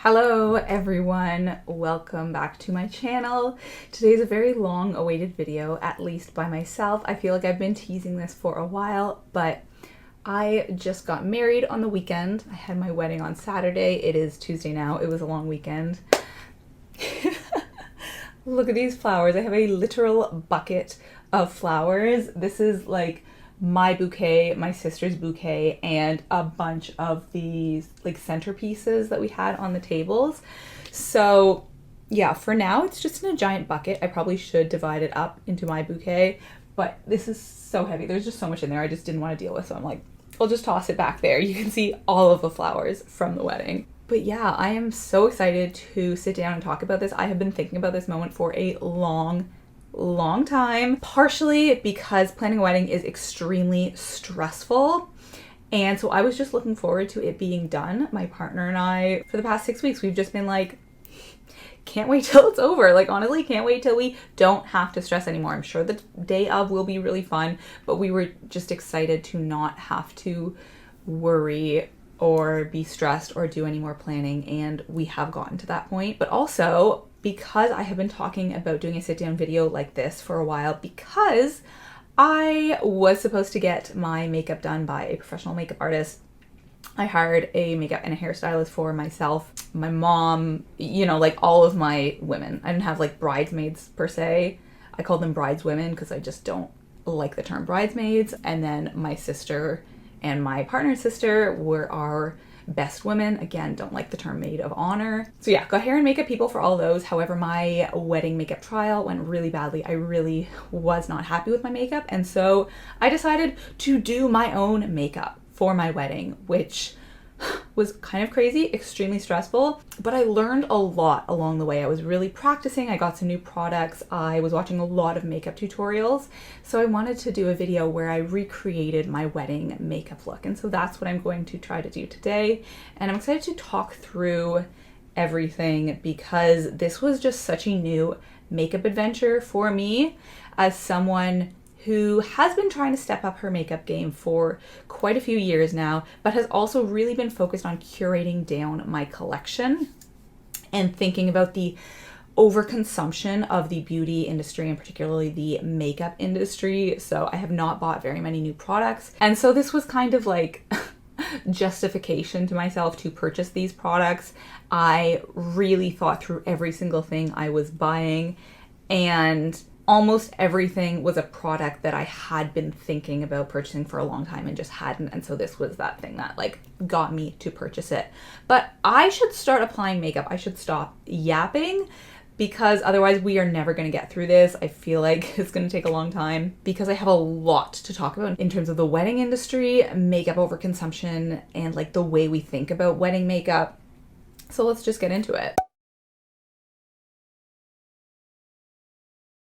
Hello everyone, welcome back to my channel. Today's a very long awaited video, at least by myself. I feel like I've been teasing this for a while, but I just got married on the weekend. I had my wedding on Saturday. It is Tuesday now. It was a long weekend. Look at these flowers. I have a literal bucket of flowers. This is like my bouquet, my sister's bouquet, and a bunch of these like centerpieces that we had on the tables. So yeah, for now it's just in a giant bucket. I probably should divide it up into my bouquet, but this is so heavy. There's just so much in there I just didn't want to deal with, so I'm like, I'll just toss it back there. You can see all of the flowers from the wedding. But yeah, I am so excited to sit down and talk about this. I have been thinking about this moment for a long time, partially because planning a wedding is extremely stressful. And so I was just looking forward to it being done. My partner and I, for the past 6 weeks, we've just been like, can't wait till it's over. Like, honestly, can't wait till we don't have to stress anymore. I'm sure the day of will be really fun, but we were just excited to not have to worry or be stressed or do any more planning, and we have gotten to that point. But also, because I have been talking about doing a sit-down video like this for a while, because I was supposed to get my makeup done by a professional makeup artist. I hired a makeup and a hairstylist for myself, my mom, you know, like all of my women. I didn't have like bridesmaids per se. I called them brideswomen because I just don't like the term bridesmaids. And then my sister and my partner's sister were our best women. Again, don't like the term maid of honor. So yeah, got hair and makeup people for all those. However, my wedding makeup trial went really badly. I really was not happy with my makeup. And so I decided to do my own makeup for my wedding, which was kind of crazy, extremely stressful, but I learned a lot along the way. I was really practicing. I got some new products. I was watching a lot of makeup tutorials. So I wanted to do a video where I recreated my wedding makeup look. And so that's what I'm going to try to do today. And I'm excited to talk through everything because this was just such a new makeup adventure for me as someone who has been trying to step up her makeup game for quite a few years now, but has also really been focused on curating down my collection and thinking about the overconsumption of the beauty industry and particularly the makeup industry. So I have not bought very many new products. And so this was kind of like justification to myself to purchase these products. I really thought through every single thing I was buying, and almost everything was a product that I had been thinking about purchasing for a long time and just hadn't. And so this was that thing that like got me to purchase it. But I should start applying makeup. I should stop yapping because otherwise we are never going to get through this. I feel like it's going to take a long time because I have a lot to talk about in terms of the wedding industry, makeup overconsumption, and like the way we think about wedding makeup. So let's just get into it.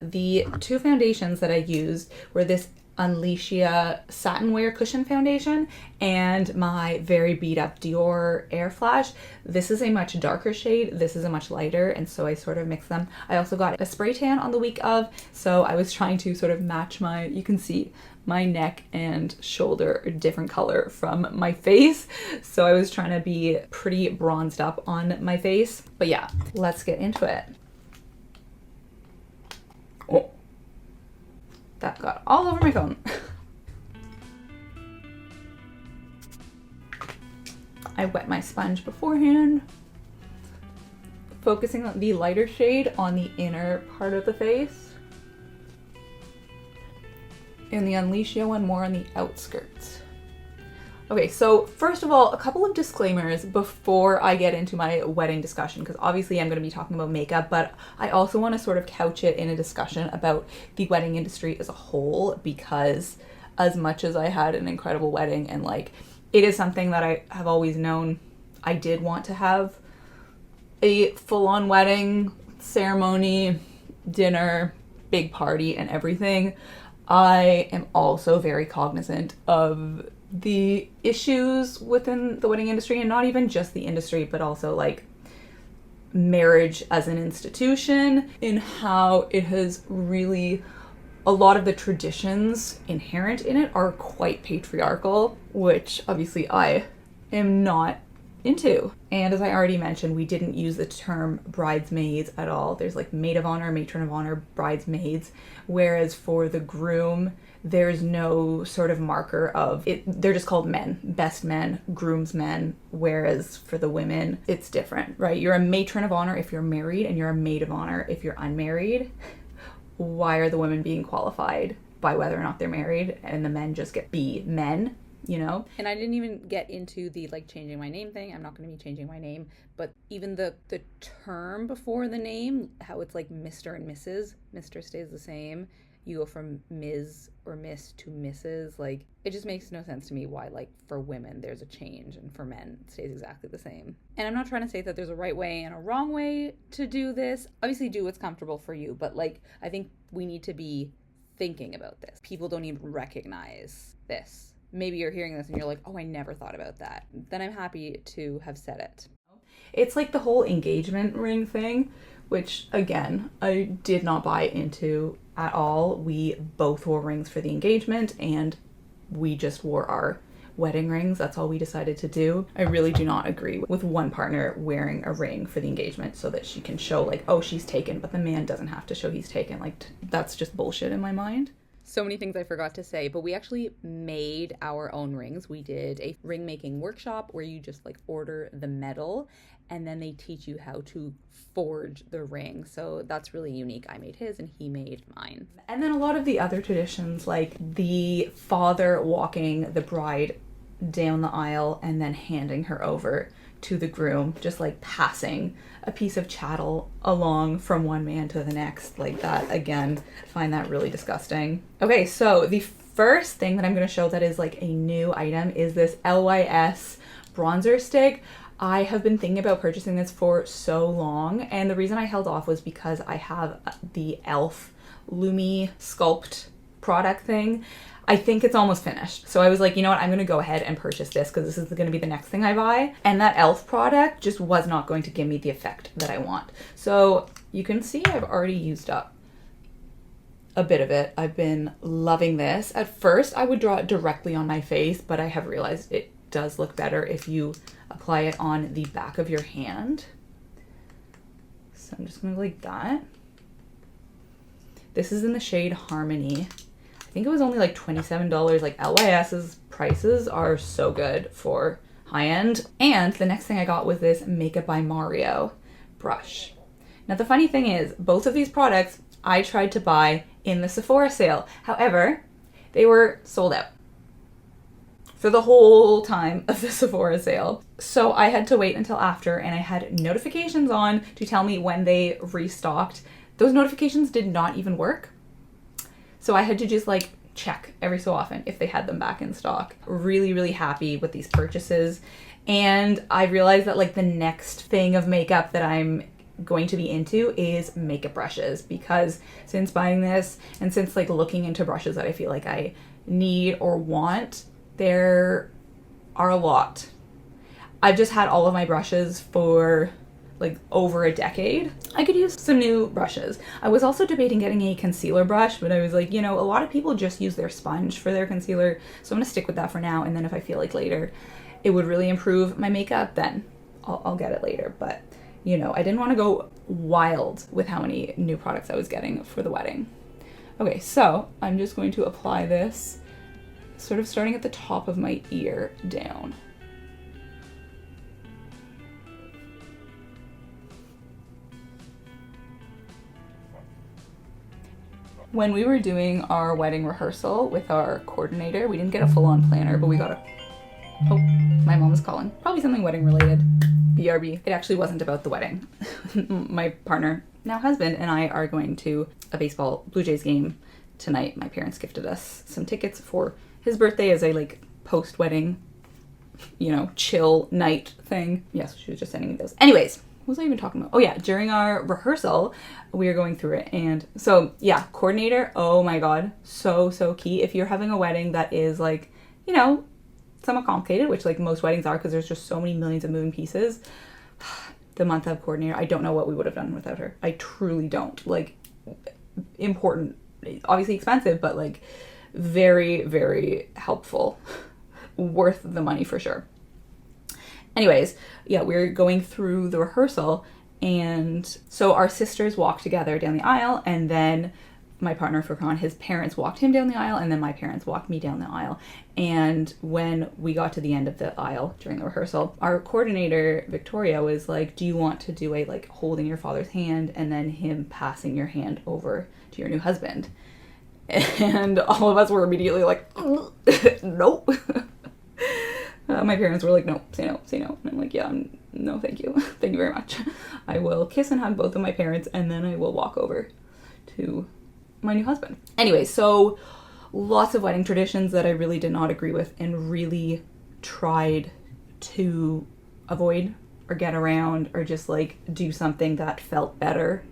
The two foundations that I used were this Unleashia Satin Wear Cushion Foundation and my very beat up Dior Air Flash. This is a much darker shade, this is a much lighter, and so I sort of mixed them. I also got a spray tan on the week of, so I was trying to sort of match you can see my neck and shoulder a different color from my face. So I was trying to be pretty bronzed up on my face. But yeah, let's get into it. Oh, that got all over my phone. I wet my sponge beforehand, focusing on the lighter shade on the inner part of the face, and the Unleashia one more on the outskirts. Okay, so first of all, a couple of disclaimers before I get into my wedding discussion, because obviously I'm going to be talking about makeup, but I also want to sort of couch it in a discussion about the wedding industry as a whole, because as much as I had an incredible wedding and like it is something that I have always known I did want to have a full-on wedding, ceremony, dinner, big party, and everything, I am also very cognizant of the issues within the wedding industry, and not even just the industry, but also like marriage as an institution, in how it has really, a lot of the traditions inherent in it are quite patriarchal, which obviously I am not into. And as I already mentioned, we didn't use the term bridesmaids at all. There's like maid of honor, matron of honor, bridesmaids, whereas for the groom, there's no sort of marker of it. They're just called men, best men, groomsmen, whereas for the women, it's different, right? You're a matron of honor if you're married, and you're a maid of honor if you're unmarried. Why are the women being qualified by whether or not they're married, and the men just get be men, you know? And I didn't even get into the like changing my name thing. I'm not going to be changing my name, but even the term before the name, how it's like Mr. and Mrs. Mr. stays the same. You go from Ms. or Miss to Mrs. Like, it just makes no sense to me why, like, for women there's a change and for men it stays exactly the same. And I'm not trying to say that there's a right way and a wrong way to do this. Obviously do what's comfortable for you, but like, I think we need to be thinking about this. People don't even recognize this. Maybe you're hearing this and you're like, oh, I never thought about that. Then I'm happy to have said it. It's like the whole engagement ring thing, which again, I did not buy into at all. We both wore rings for the engagement and we just wore our wedding rings. That's all we decided to do. I really do not agree with one partner wearing a ring for the engagement so that she can show like, oh, she's taken, but the man doesn't have to show he's taken. Like, that's just bullshit in my mind. So many things I forgot to say, but we actually made our own rings. We did a ring making workshop where you just like order the metal and then they teach you how to forge the ring. So that's really unique. I made his and he made mine. And then a lot of the other traditions, like the father walking the bride down the aisle and then handing her over to the groom, just like passing a piece of chattel along from one man to the next, like that. Again, I find that really disgusting. Okay, so the first thing that I'm going to show that is like a new item is this LYS bronzer stick. I have been thinking about purchasing this for so long, and the reason I held off was because I have the e.l.f. Lumi Sculpt product thing. I think it's almost finished. So I was like, you know what, I'm gonna go ahead and purchase this because this is gonna be the next thing I buy. And that e.l.f. product just was not going to give me the effect that I want. So you can see I've already used up a bit of it. I've been loving this. At first I would draw it directly on my face, but I have realized it does look better if you apply it on the back of your hand. So I'm just gonna like that. This is in the shade Harmony. I think it was only like $27. Like LYS's prices are so good for high end. And the next thing I got was this Makeup by Mario brush. Now the funny thing is, both of these products I tried to buy in the Sephora sale. However, they were sold out for the whole time of the Sephora sale. So I had to wait until after, and I had notifications on to tell me when they restocked. Those notifications did not even work. So I had to just like check every so often if they had them back in stock. Really, really happy with these purchases. And I realized that like the next thing of makeup that I'm going to be into is makeup brushes, because since buying this and since like looking into brushes that I feel like I need or want, there are a lot. I've just had all of my brushes for like over a decade. I could use some new brushes. I was also debating getting a concealer brush, but I was like, you know, a lot of people just use their sponge for their concealer, so I'm gonna stick with that for now, and then if I feel like later it would really improve my makeup, then I'll get it later. But you know, I didn't want to go wild with how many new products I was getting for the wedding. Okay, so I'm just going to apply this sort of starting at the top of my ear down. When we were doing our wedding rehearsal with our coordinator, we didn't get a full-on planner, but we got a... Oh, my mom is calling. Probably something wedding related. BRB. It actually wasn't about the wedding. My partner, now husband, and I are going to a baseball Blue Jays game tonight. My parents gifted us some tickets for his birthday as a like post-wedding, you know, chill night thing. Yes, she was just sending me those. Anyways, what was I even talking about? Oh yeah, during our rehearsal, we were going through it. And so yeah, coordinator, oh my God, so key. If you're having a wedding that is like, you know, somewhat complicated, which like most weddings are because there's just so many millions of moving pieces, the month of coordinator, I don't know what we would have done without her. I truly don't. Like, important, obviously expensive, but like very, very helpful. Worth the money for sure. Anyways, yeah, we're going through the rehearsal, and so our sisters walked together down the aisle, and then my partner Furkan, his parents walked him down the aisle, and then my parents walked me down the aisle. And when we got to the end of the aisle during the rehearsal, our coordinator Victoria was like, do you want to do a like holding your father's hand and then him passing your hand over to your new husband? And all of us were immediately like, nope. My parents were like, no, say no, say no. And I'm like, yeah, no, thank you. Thank you very much. I will kiss and hug both of my parents, and then I will walk over to my new husband. Anyway, so lots of wedding traditions that I really did not agree with and really tried to avoid or get around or just like do something that felt better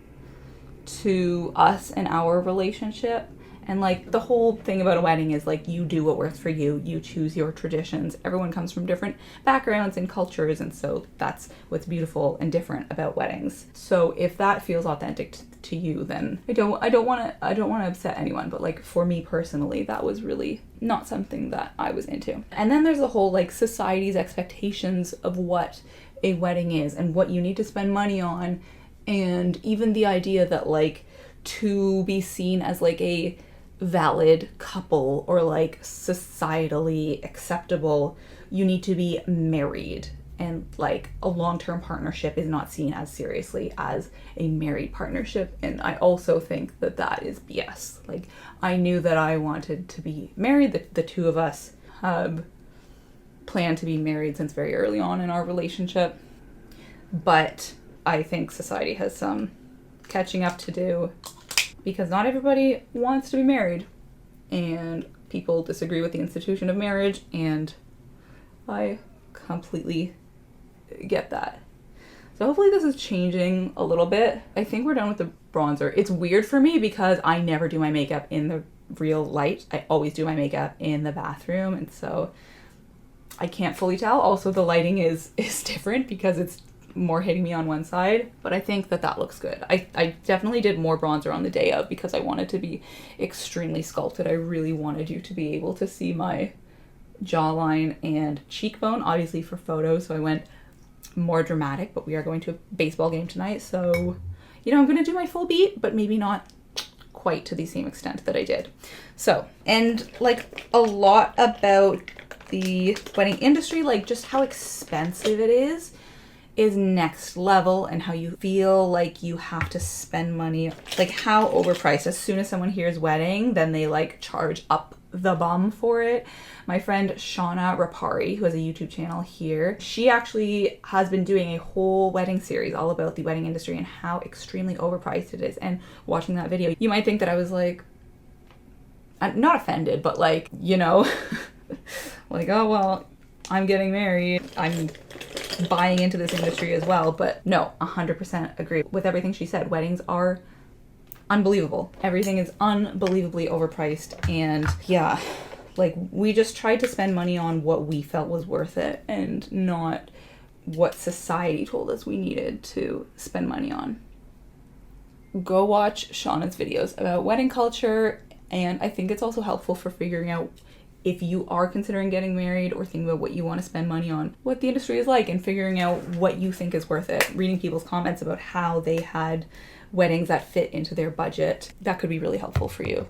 to us and our relationship. And like the whole thing about a wedding is like you do what works for you. You choose your traditions. Everyone comes from different backgrounds and cultures, and so that's what's beautiful and different about weddings. So if that feels authentic to you, then I don't want to upset anyone, but like for me personally, that was really not something that I was into. And then there's the whole like society's expectations of what a wedding is and what you need to spend money on, and even the idea that like to be seen as like a valid couple or like societally acceptable, you need to be married, and like a long-term partnership is not seen as seriously as a married partnership. And I also think that that is BS. Like I knew that I wanted to be married. The two of us have planned to be married since very early on in our relationship, but I think society has some catching up to do, because not everybody wants to be married, and people disagree with the institution of marriage, and I completely get that. So hopefully this is changing a little bit. I think we're done with the bronzer. It's weird for me because I never do my makeup in the real light. I always do my makeup in the bathroom, and so I can't fully tell. Also, the lighting is different because it's more hitting me on one side, but I think that looks good. I definitely did more bronzer on the day of because I wanted to be extremely sculpted. I really wanted you to be able to see my jawline and cheekbone, obviously for photos, so I went more dramatic, but we are going to a baseball game tonight, so you know, I'm gonna do my full beat, but maybe not quite to the same extent that I did. So, and like a lot about the wedding industry, like just how expensive it is next level, and how you feel like you have to spend money, like how overpriced. As soon as someone hears wedding, then they like charge up the bum for it. My friend Shauna Rapari, who has a YouTube channel here, she actually has been doing a whole wedding series all about the wedding industry and how extremely overpriced it is. And watching that video, you might think that I was like, not offended, but like, you know, like, oh, well, I'm getting married, I'm buying into this industry as well. But no, 100% agree with everything she said. Weddings are unbelievable. Everything is unbelievably overpriced, and yeah, like we just tried to spend money on what we felt was worth it and not what society told us we needed to spend money on. Go watch Shauna's videos about wedding culture, and I think it's also helpful for figuring out, if you are considering getting married or thinking about what you want to spend money on, what the industry is like, and figuring out what you think is worth it. Reading people's comments about how they had weddings that fit into their budget, that could be really helpful for you.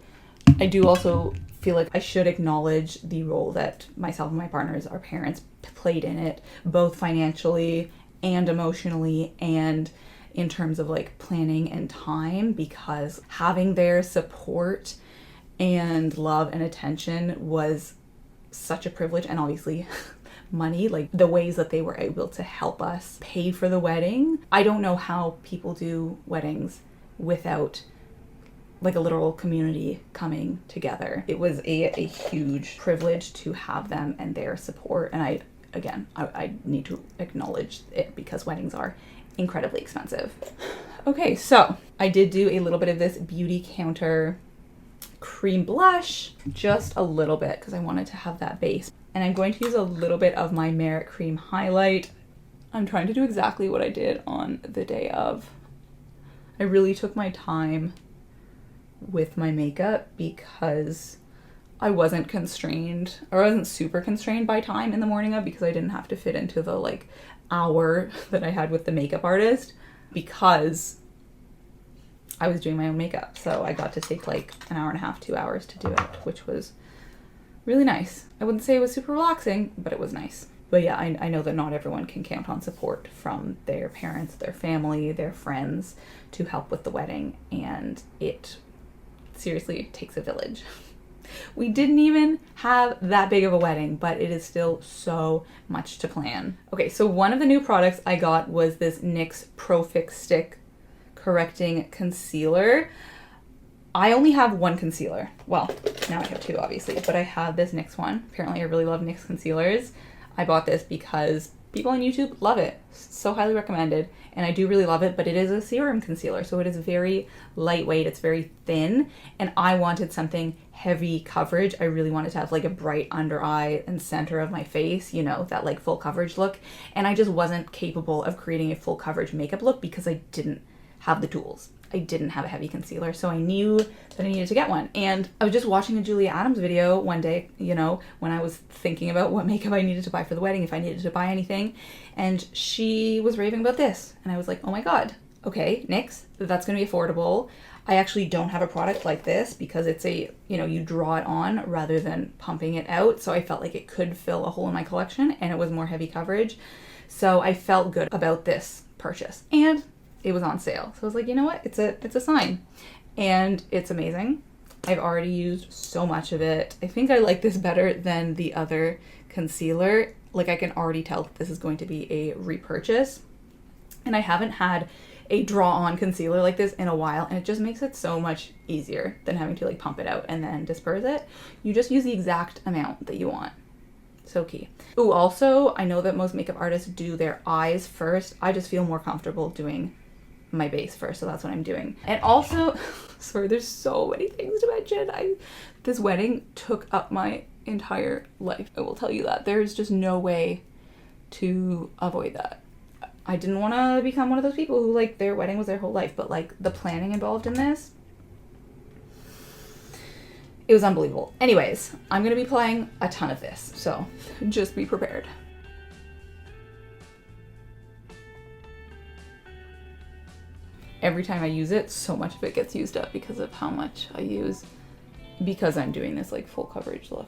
I do also feel like I should acknowledge the role that myself and my partners, our parents, played in it, both financially and emotionally and in terms of like planning and time, because having their support and love and attention was such a privilege. And obviously money, like the ways that they were able to help us pay for the wedding. I don't know how people do weddings without like a literal community coming together. It was a huge privilege to have them and their support. And I need to acknowledge it because weddings are incredibly expensive. Okay, so I did do a little bit of this Beauty Counter cream blush, just a little bit because I wanted to have that base. And I'm going to use a little bit of my Merit Cream highlight. I'm trying to do exactly what I did on the day of. I really took my time with my makeup because I wasn't constrained, or I wasn't super constrained by time in the morning of, because I didn't have to fit into the like hour that I had with the makeup artist, because I was doing my own makeup. So I got to take like an hour and a half, 2 hours to do it, which was really nice. I wouldn't say it was super relaxing, but it was nice. But yeah, I know that not everyone can count on support from their parents, their family, their friends to help with the wedding, and it seriously takes a village. We didn't even have that big of a wedding, but it is still so much to plan. Okay, so one of the new products I got was this NYX Pro Fix Stick Correcting Concealer. I only have one concealer. Well, now I have two, obviously, but I have this NYX one. Apparently I really love NYX concealers. I bought this because people on YouTube love it. So highly recommended. And I do really love it, but it is a serum concealer. So it is very lightweight. It's very thin. And I wanted something heavy coverage. I really wanted to have like a bright under eye and center of my face, you know, that like full coverage look. And I just wasn't capable of creating a full coverage makeup look because I didn't have the tools. I didn't have a heavy concealer, so I knew that I needed to get one. And I was just watching a Julia Adams video one day, you know, when I was thinking about what makeup I needed to buy for the wedding, if I needed to buy anything, and she was raving about this. And I was like, oh my God, okay, NYX, that's gonna be affordable. I actually don't have a product like this because it's a, you know, you draw it on rather than pumping it out. So I felt like it could fill a hole in my collection, and it was more heavy coverage. So I felt good about this purchase. And it was on sale. So I was like, you know what? It's a sign. And it's amazing. I've already used so much of it. I think I like this better than the other concealer. Like, I can already tell that this is going to be a repurchase. And I haven't had a draw-on concealer like this in a while, and it just makes it so much easier than having to like pump it out and then disperse it. You just use the exact amount that you want. So key. Ooh, also, I know that most makeup artists do their eyes first. I just feel more comfortable doing my base first, so that's what I'm doing. And also, sorry, there's so many things to mention. This wedding took up my entire life. I will tell you that. There's just no way to avoid that. I didn't want to become one of those people who like their wedding was their whole life, but like the planning involved in this, it was unbelievable. Anyways, I'm gonna be playing a ton of this, so just be prepared. Every time I use it, so much of it gets used up because of how much I use, because I'm doing this like full coverage look.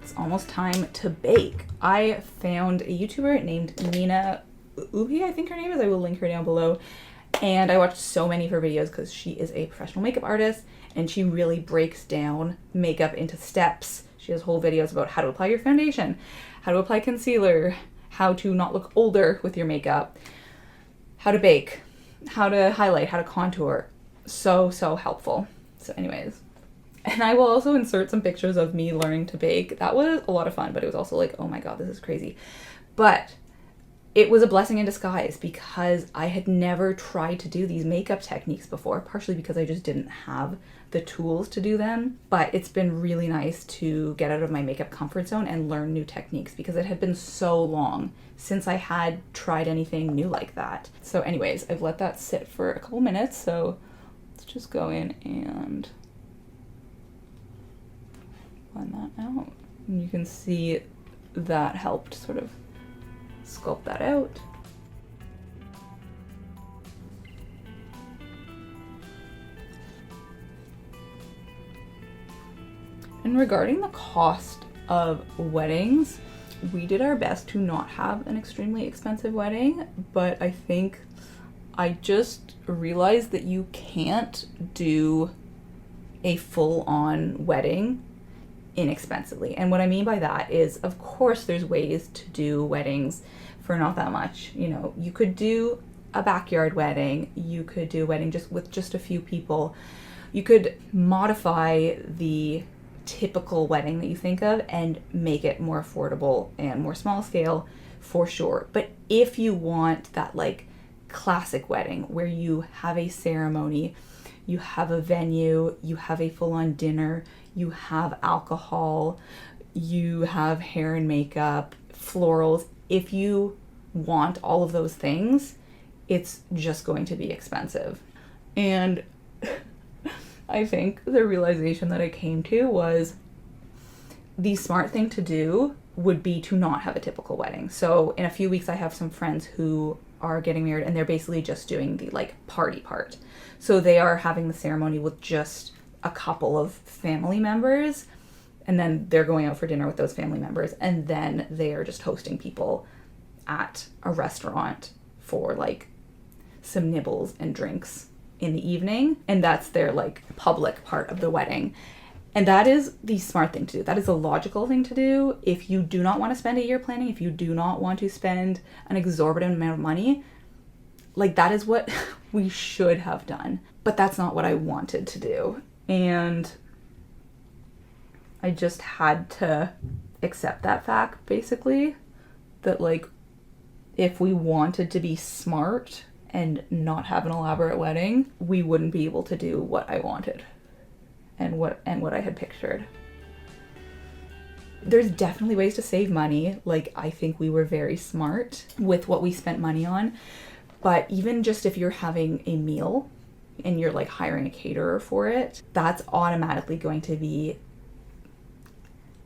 It's almost time to bake. I found a YouTuber named Nina Ubi, I think her name is. I will link her down below. And I watched so many of her videos because she is a professional makeup artist and she really breaks down makeup into steps. She has whole videos about how to apply your foundation, how to apply concealer, how to not look older with your makeup, how to bake, how to highlight, how to contour. So helpful. So anyways, and I will also insert some pictures of me learning to bake. That was a lot of fun, but it was also like, oh my God, this is crazy. But it was a blessing in disguise because I had never tried to do these makeup techniques before, partially because I just didn't have the tools to do them. But it's been really nice to get out of my makeup comfort zone and learn new techniques because it had been so long since I had tried anything new like that. So anyways, I've let that sit for a couple minutes. So let's just go in and blend that out. And you can see that helped sort of sculpt that out. And regarding the cost of weddings, we did our best to not have an extremely expensive wedding, but I think I just realized that you can't do a full-on wedding inexpensively. And what I mean by that is, of course, there's ways to do weddings for not that much. You know, you could do a backyard wedding, you could do a wedding just with just a few people. You could modify the typical wedding that you think of and make it more affordable and more small scale for sure. But if you want that like classic wedding where you have a ceremony, you have a venue, you have a full-on dinner, you have alcohol, you have hair and makeup, florals. If you want all of those things, it's just going to be expensive. And I think the realization that I came to was the smart thing to do would be to not have a typical wedding. So in a few weeks, I have some friends who are getting married and they're basically just doing the like party part. So they are having the ceremony with just a couple of family members, and then they're going out for dinner with those family members, and then they are just hosting people at a restaurant for like some nibbles and drinks in the evening, and that's their like public part of the wedding. And that is the smart thing to do. That is a logical thing to do. If you do not want to spend a year planning, if you do not want to spend an exorbitant amount of money, like that is what we should have done. But that's not what I wanted to do. And I just had to accept that fact, basically, that like if we wanted to be smart and not have an elaborate wedding, we wouldn't be able to do what I wanted and what I had pictured. There's definitely ways to save money. Like, I think we were very smart with what we spent money on. But even just if you're having a meal and you're like hiring a caterer for it, that's automatically going to be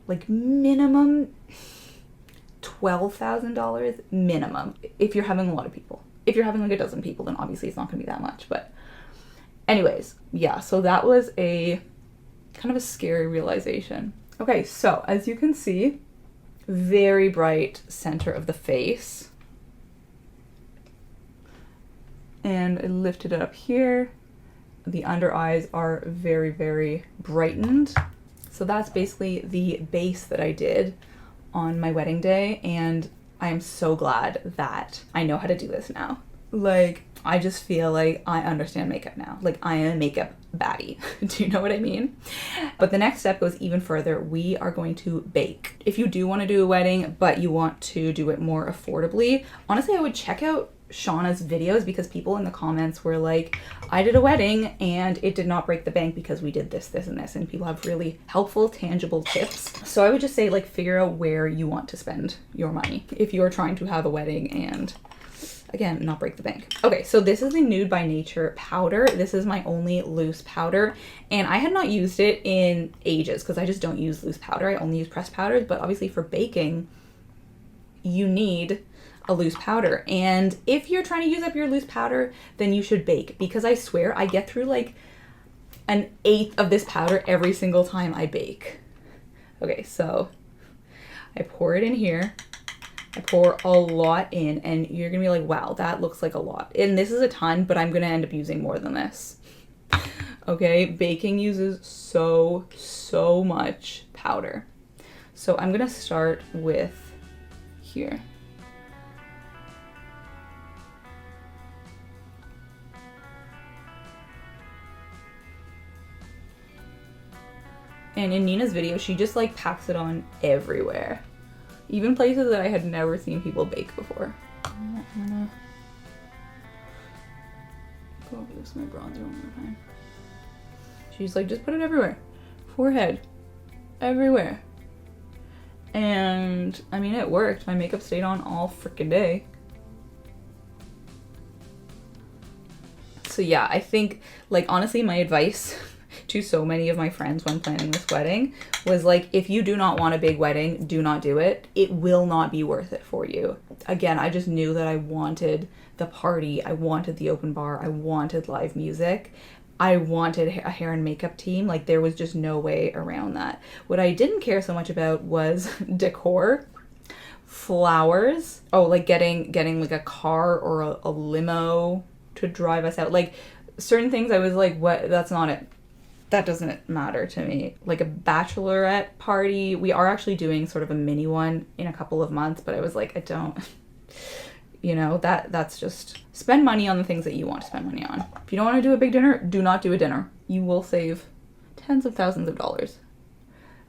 like minimum $12,000 minimum if you're having a lot of people. If you're having like a dozen people, then obviously it's not going to be that much. But anyways, yeah, so that was a kind of a scary realization. Okay, so as you can see, very bright center of the face. And I lifted it up here. The under eyes are very, very brightened. So that's basically the base that I did on my wedding day, and I am so glad that I know how to do this now. Like, I just feel like I understand makeup now. Like, I am a makeup baddie. Do you know what I mean? But the next step goes even further. We are going to bake. If you do want to do a wedding, but you want to do it more affordably, honestly, I would check out Shauna's videos, because people in the comments were like, I did a wedding and it did not break the bank because we did this, this, and this. And people have really helpful, tangible tips. So I would just say, like, figure out where you want to spend your money if you're trying to have a wedding and, again, not break the bank. Okay, so this is the Nude by Nature powder. This is my only loose powder, and I had not used it in ages because I just don't use loose powder. I only use pressed powders, but obviously for baking, you need a loose powder. And if you're trying to use up your loose powder, then you should bake, because I swear I get through like an eighth of this powder every single time I bake. Okay, so I pour it in here. I pour a lot in, and you're gonna be like, wow, that looks like a lot. And this is a ton, but I'm gonna end up using more than this. Okay, baking uses so much powder. So I'm gonna start with here. And in Nina's video, she just like packs it on everywhere. Even places that I had never seen people bake before. I'm gonna go over this with my bronzer one more time. She's like, just put it everywhere. Forehead. Everywhere. And I mean, it worked. My makeup stayed on all freaking day. So yeah, I think, like, honestly, my advice to so many of my friends when planning this wedding was like, if you do not want a big wedding, do not do it. It will not be worth it for you. Again, I just knew that I wanted the party. I wanted the open bar. I wanted live music. I wanted a hair and makeup team. Like, there was just no way around that. What I didn't care so much about was decor, flowers. Oh, like getting like a car or a limo to drive us out. Like, certain things I was like, what? That's not it. That doesn't matter to me. Like a bachelorette party. We are actually doing sort of a mini one in a couple of months, but I was like, I don't, you know, that's just spend money on the things that you want to spend money on. If you don't want to do a big dinner, do not do a dinner. You will save tens of thousands of dollars.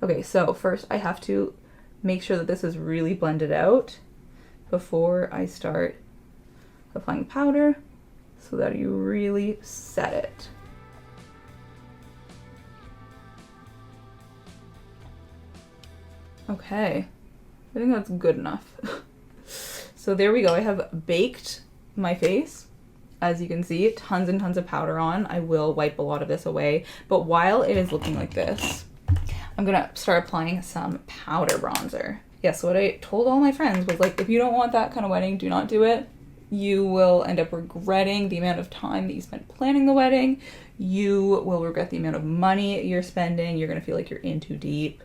Okay, so first I have to make sure that this is really blended out before I start applying powder so that you really set it. Okay, I think that's good enough. So there we go. I have baked my face. as you can see, tons and tons of powder on. I will wipe a lot of this away, but while it is looking like this, I'm gonna start applying some powder bronzer. Yes, what I told all my friends was like, if you don't want that kind of wedding, do not do it. You will end up regretting the amount of time that you spent planning the wedding. You will regret the amount of money you're spending. You're gonna feel like you're in too deep.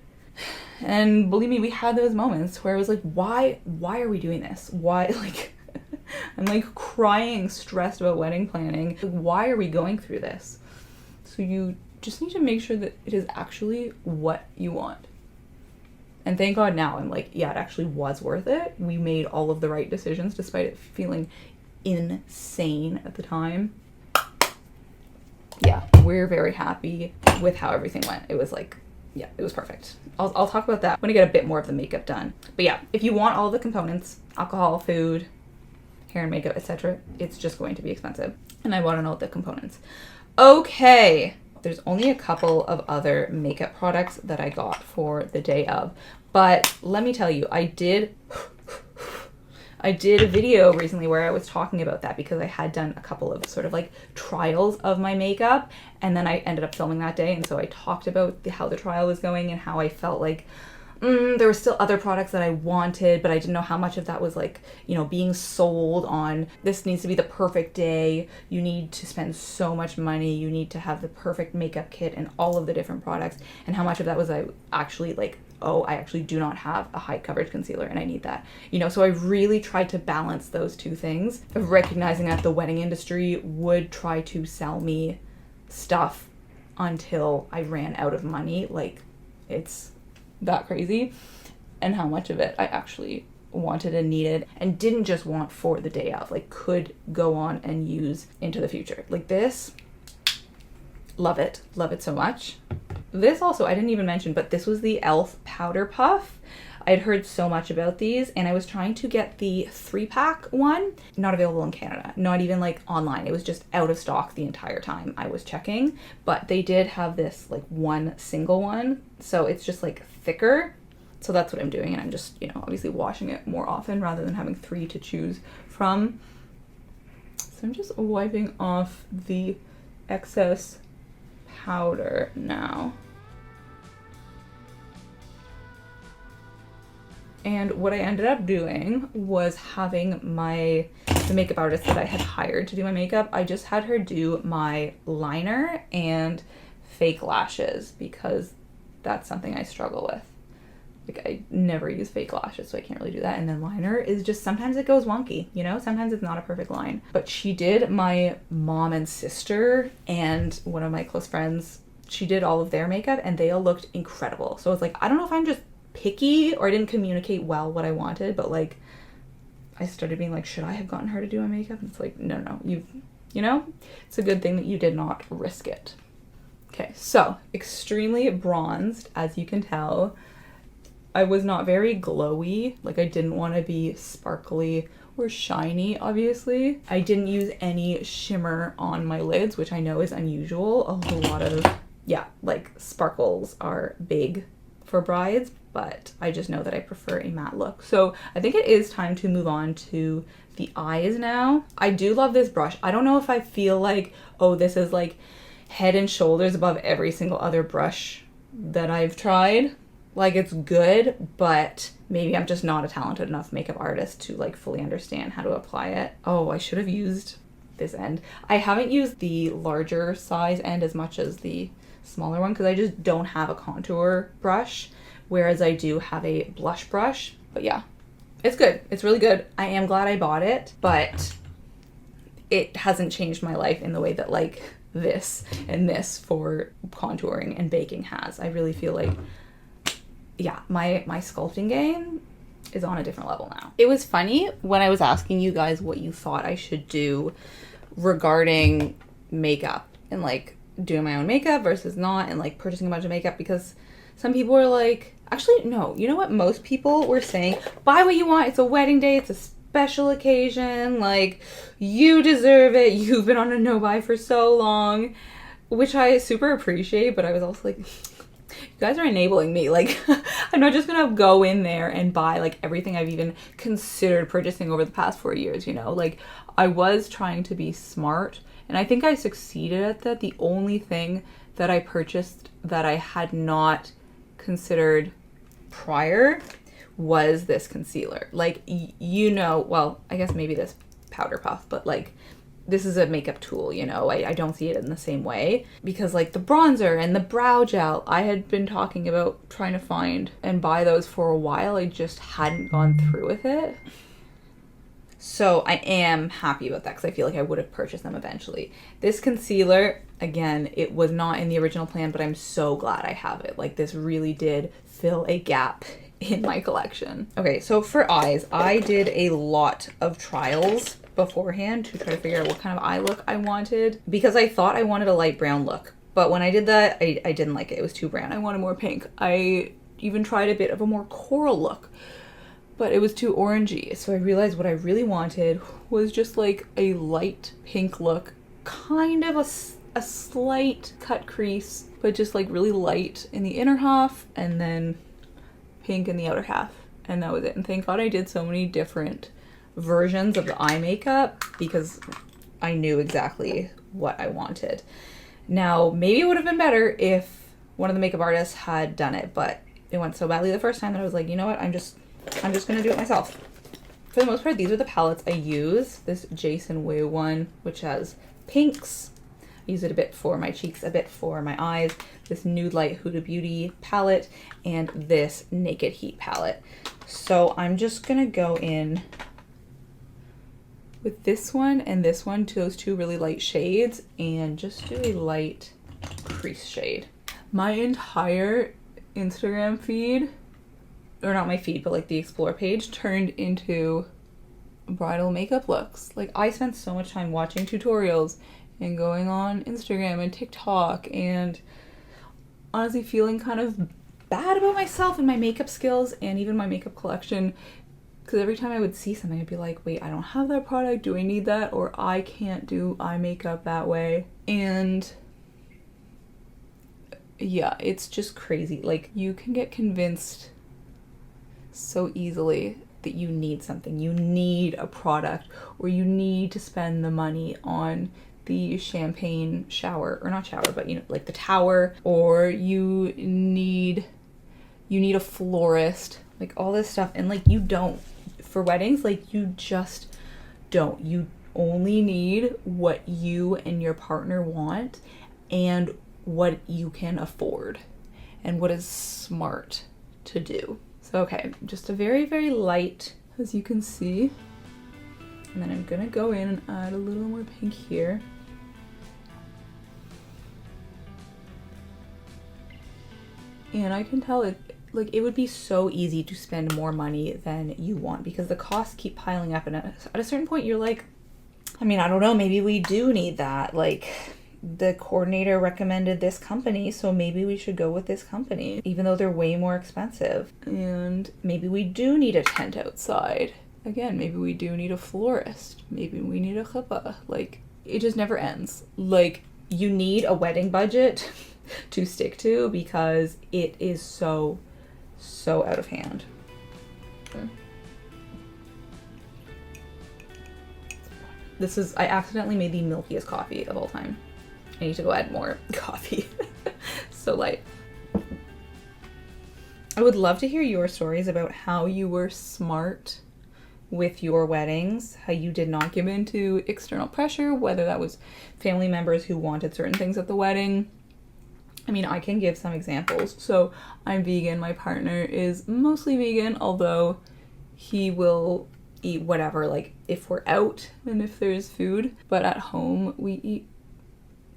And believe me, we had those moments where I was like, why are we doing this? Why, like, I'm like crying, stressed about wedding planning. Like, why are we going through this? So you just need to make sure that it is actually what you want. And thank God now I'm like, yeah, it actually was worth it. We made all of the right decisions despite it feeling insane at the time. Yeah, we're very happy with how everything went. It was like, yeah, it was perfect. I'll talk about that when I get a bit more of the makeup done. But yeah, if you want all the components, alcohol, food, hair and makeup, etc., it's just going to be expensive. And I want to know the components. Okay. There's only a couple of other makeup products that I got for the day of, but let me tell you, I did a video recently where I was talking about that because I had done a couple of sort of like trials of my makeup, and then I ended up filming that day, and so I talked about how the trial was going and how I felt like there were still other products that I wanted, but I didn't know how much of that was like, you know, being sold on this needs to be the perfect day. You need to spend so much money. You need to have the perfect makeup kit and all of the different products. And how much of that was I actually like, oh, I actually do not have a high coverage concealer and I need that. You know, so I really tried to balance those two things of recognizing that the wedding industry would try to sell me stuff until I ran out of money. Like, it's that crazy, and how much of it I actually wanted and needed and didn't just want for the day of, like could go on and use into the future. Like this, love it so much. This also, I didn't even mention, but this was the e.l.f. powder puff. I'd heard so much about these and I was trying to get the 3-pack one, not available in Canada, not even like online. It was just out of stock the entire time I was checking, but they did have this like one single one. So it's just like thicker. So that's what I'm doing. And I'm just, you know, obviously washing it more often rather than having 3 to choose from. So I'm just wiping off the excess powder now. And what I ended up doing was having the makeup artist that I had hired to do my makeup, I just had her do my liner and fake lashes because that's something I struggle with. Like, I never use fake lashes, so I can't really do that. And then liner is just, sometimes it goes wonky, you know? Sometimes it's not a perfect line. But she did my mom and sister and one of my close friends, she did all of their makeup and they all looked incredible. So it's like, I don't know if I'm just picky or I didn't communicate well what I wanted, but like I started being like, should I have gotten her to do my makeup? And it's like, no, you know, it's a good thing that you did not risk it. Okay, so extremely bronzed, as you can tell. I was not very glowy, like I didn't want to be sparkly or shiny, obviously. I didn't use any shimmer on my lids, which I know is unusual. A lot of, yeah, like sparkles are big for brides, but I just know that I prefer a matte look. So I think it is time to move on to the eyes now. I do love this brush. I don't know if I feel like, oh, this is like head and shoulders above every single other brush that I've tried. Like, it's good, but maybe I'm just not a talented enough makeup artist to like fully understand how to apply it. Oh, I should have used this end. I haven't used the larger size end as much as the smaller one because I just don't have a contour brush, whereas I do have a blush brush. But yeah, it's good. It's really good. I am glad I bought it, but it hasn't changed my life in the way that like this and this for contouring and baking has. I really feel like, yeah, my sculpting game is on a different level now. It was funny when I was asking you guys what you thought I should do regarding makeup and like doing my own makeup versus not, and like purchasing a bunch of makeup, because some people were like, actually no, you know what, most people were saying, buy what you want, it's a wedding day, it's a special occasion, like you deserve it, you've been on a no buy for so long, which I super appreciate, but I was also like, guys are enabling me. Like, I'm not just gonna go in there and buy like everything I've even considered purchasing over the past 4 years, you know? Like, I was trying to be smart, and I think I succeeded at that. The only thing that I purchased that I had not considered prior was this concealer. Like, you know, well, I guess maybe this powder puff, but like, this is a makeup tool, you know, I don't see it in the same way, because like the bronzer and the brow gel, I had been talking about trying to find and buy those for a while. I just hadn't gone through with it. So I am happy about that because I feel like I would have purchased them eventually. This concealer, again, it was not in the original plan, but I'm so glad I have it. Like, this really did fill a gap in my collection. Okay, so for eyes, I did a lot of trials beforehand to try to figure out what kind of eye look I wanted, because I thought I wanted a light brown look. But when I did that, I didn't like it. It was too brown. I wanted more pink. I even tried a bit of a more coral look, but it was too orangey. So I realized what I really wanted was just like a light pink look, kind of a slight cut crease, but just like really light in the inner half and then pink in the outer half. And that was it. And thank God I did so many different versions of the eye makeup because I knew exactly what I wanted. Now, maybe it would have been better if one of the makeup artists had done it, but it went so badly the first time that I was like, you know what, I'm just gonna do it myself. For the most part, these are the palettes I use. This Jason Wu one, which has pinks. I use it a bit for my cheeks, a bit for my eyes. This Nude Light Huda Beauty palette, and this Naked Heat palette. So I'm just gonna go in with this one and this one, to those two really light shades, and just do a light crease shade. My entire Instagram feed, or not my feed, but like the explore page, turned into bridal makeup looks. Like, I spent so much time watching tutorials and going on Instagram and TikTok and honestly feeling kind of bad about myself and my makeup skills and even my makeup collection, because every time I would see something I'd be like, wait, I don't have that product, do I need that? Or I can't do eye makeup that way. And yeah, it's just crazy. Like, you can get convinced so easily that you need something, you need a product, or you need to spend the money on the champagne shower, or not shower, but you know, like the tower, or you need a florist, like all this stuff. And like, you don't, for weddings, like, you just don't. You only need what you and your partner want and what you can afford and what is smart to do. So, okay, just a very, very light, as you can see. And then I'm gonna go in and add a little more pink here. And I can tell it, like, it would be so easy to spend more money than you want because the costs keep piling up, and at a certain point you're like, I mean, I don't know, maybe we do need that. Like, the coordinator recommended this company, so maybe we should go with this company, even though they're way more expensive. And maybe we do need a tent outside. Again, maybe we do need a florist. Maybe we need a chuppah. Like, it just never ends. Like, you need a wedding budget to stick to because it is so out of hand. This is, I accidentally made the milkiest coffee of all time. I need to go add more coffee. So light. I would love to hear your stories about how you were smart with your weddings, how you did not give in to external pressure, whether that was family members who wanted certain things at the wedding. I mean, I can give some examples. So I'm vegan. My partner is mostly vegan, although he will eat whatever, like if we're out and if there's food. But at home, we eat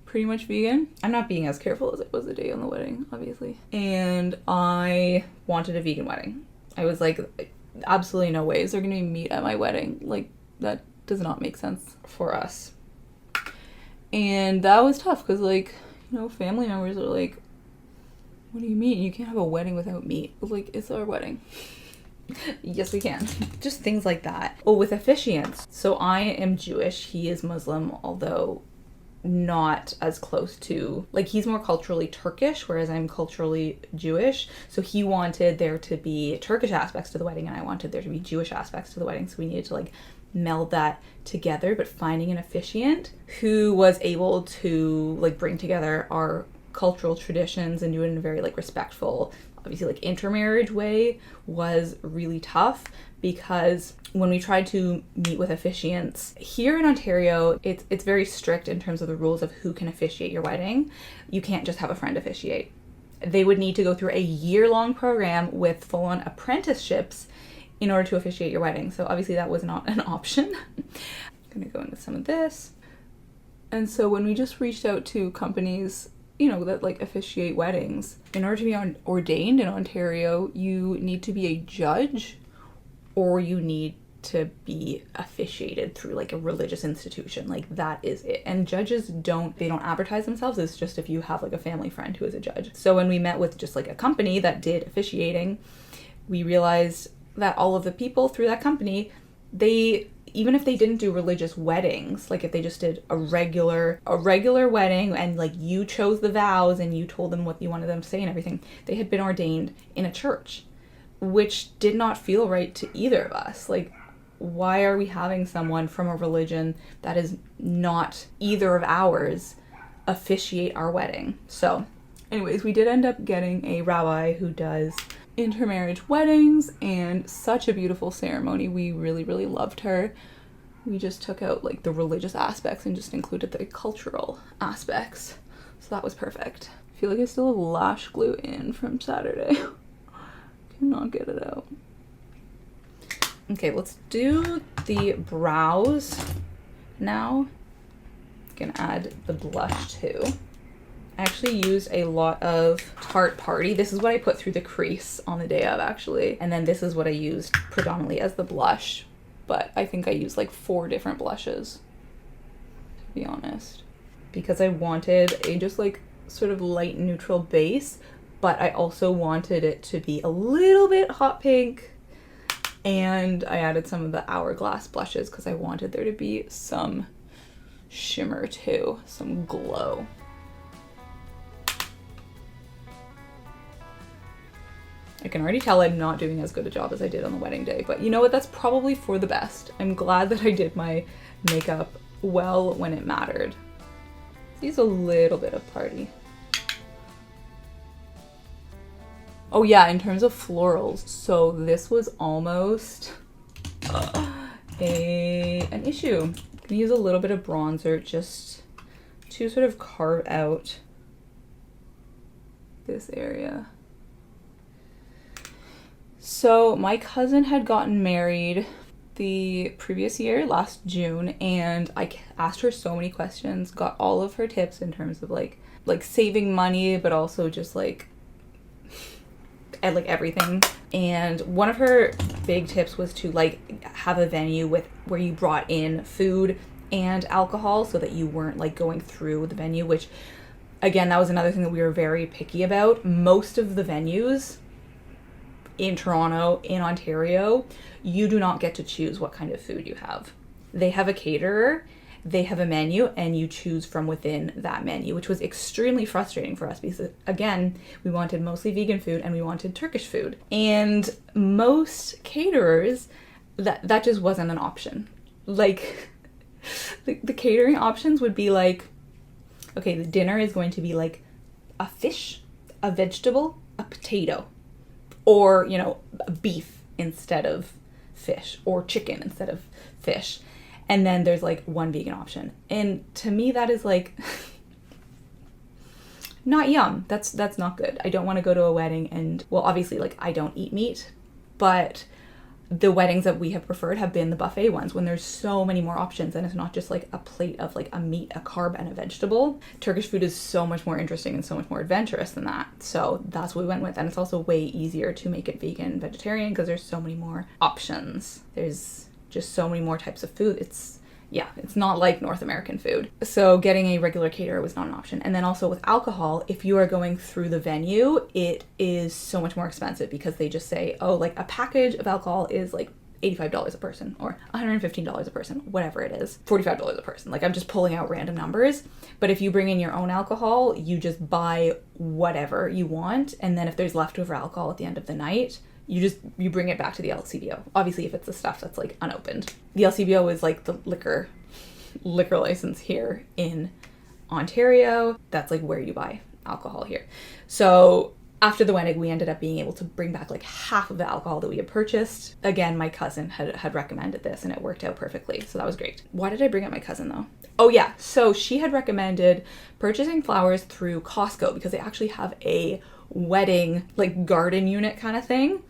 pretty much vegan. I'm not being as careful as I was the day on the wedding, obviously. And I wanted a vegan wedding. I was like, absolutely no way is there gonna be meat at my wedding. Like, that does not make sense for us. And that was tough because, like, you know, family members are like, what do you mean? You can't have a wedding without meat. I was like, it's our wedding. Yes, we can. Just things like that. Oh, with officiants. So I am Jewish. He is Muslim, although not as close to, like, he's more culturally Turkish, whereas I'm culturally Jewish. So he wanted there to be Turkish aspects to the wedding, and I wanted there to be Jewish aspects to the wedding. So we needed to like meld that together, but finding an officiant who was able to like bring together our cultural traditions and do it in a very like respectful, obviously like intermarriage way was really tough, because when we tried to meet with officiants here in Ontario, it's very strict in terms of the rules of who can officiate your wedding. You can't just have a friend officiate. They would need to go through a year-long program with full-on apprenticeships in order to officiate your wedding. So obviously that was not an option. I'm gonna go into some of this. And so when we just reached out to companies, you know, that like officiate weddings, in order to be ordained in Ontario, you need to be a judge, or you need to be officiated through like a religious institution. Like that is it. And judges don't advertise themselves. It's just if you have like a family friend who is a judge. So when we met with just like a company that did officiating, we realized that all of the people through that company, even if they didn't do religious weddings, like if they just did a regular wedding and like you chose the vows and you told them what you wanted them to say and everything, they had been ordained in a church, which did not feel right to either of us. Like, why are we having someone from a religion that is not either of ours officiate our wedding? So anyways, we did end up getting a rabbi who does intermarriage weddings, and such a beautiful ceremony. We really, really loved her. We just took out like the religious aspects and just included the cultural aspects. So that was perfect. I feel like I still have lash glue in from Saturday. Cannot get it out. Okay, let's do the brows now. I'm gonna add the blush too. I actually used a lot of Tarte Party. This is what I put through the crease on the day of, actually. And then this is what I used predominantly as the blush. But I think I used like 4 different blushes, to be honest. Because I wanted a just like sort of light neutral base, but I also wanted it to be a little bit hot pink. And I added some of the Hourglass blushes because I wanted there to be some shimmer too, some glow. I can already tell I'm not doing as good a job as I did on the wedding day, but you know what? That's probably for the best. I'm glad that I did my makeup well when it mattered. Use a little bit of Party. Oh yeah, in terms of florals, so this was almost an issue. I'm gonna use a little bit of bronzer just to sort of carve out this area. So my cousin had gotten married the previous year, last June, and I asked her so many questions, got all of her tips in terms of like saving money, but also just like everything. And one of her big tips was to like have a venue where you brought in food and alcohol so that you weren't like going through the venue, which again, that was another thing that we were very picky about. Most of the venues in Toronto, in Ontario, you do not get to choose what kind of food you have. They have a caterer, they have a menu, and you choose from within that menu, which was extremely frustrating for us because, again, we wanted mostly vegan food and we wanted Turkish food. And most caterers, that just wasn't an option. Like, the catering options would be like, okay, the dinner is going to be like a fish, a vegetable, a potato. Or, you know, beef instead of fish, or chicken instead of fish. And then there's like one vegan option. And to me, that is like not yum. That's not good. I don't want to go to a wedding and, well, obviously, like, I don't eat meat, but the weddings that we have preferred have been the buffet ones when there's so many more options and it's not just like a plate of like a meat, a carb, and a vegetable. Turkish food is so much more interesting and so much more adventurous than that. So that's what we went with. And it's also way easier to make it vegan, vegetarian, because there's so many more options. There's just so many more types of food. It's not like North American food. So getting a regular caterer was not an option. And then also with alcohol, if you are going through the venue, it is so much more expensive because they just say, oh, like a package of alcohol is like $85 a person or $115 a person, whatever it is, $45 a person. Like I'm just pulling out random numbers. But if you bring in your own alcohol, you just buy whatever you want. And then if there's leftover alcohol at the end of the night, you bring it back to the LCBO. Obviously, if it's the stuff that's like unopened. The LCBO is like the liquor license here in Ontario. That's like where you buy alcohol here. So after the wedding, we ended up being able to bring back like half of the alcohol that we had purchased. Again, my cousin had recommended this and it worked out perfectly. So that was great. Why did I bring up my cousin though? Oh yeah, so she had recommended purchasing flowers through Costco because they actually have a wedding like garden unit kind of thing.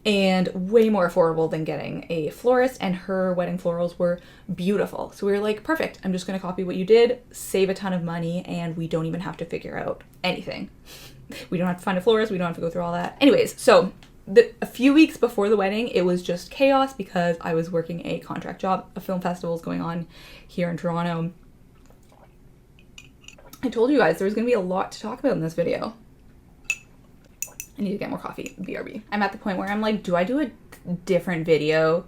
And way more affordable than getting a florist, and her wedding florals were beautiful. So we were like, perfect, I'm just gonna copy what you did, save a ton of money, and we don't even have to figure out anything. We don't have to find a florist, we don't have to go through all that. Anyways, so a few weeks before the wedding, it was just chaos because I was working a contract job. A film festival is going on here in Toronto. I told you guys there was gonna be a lot to talk about in this video. I need to get more coffee, BRB. I'm at the point where I'm like, do I do a different video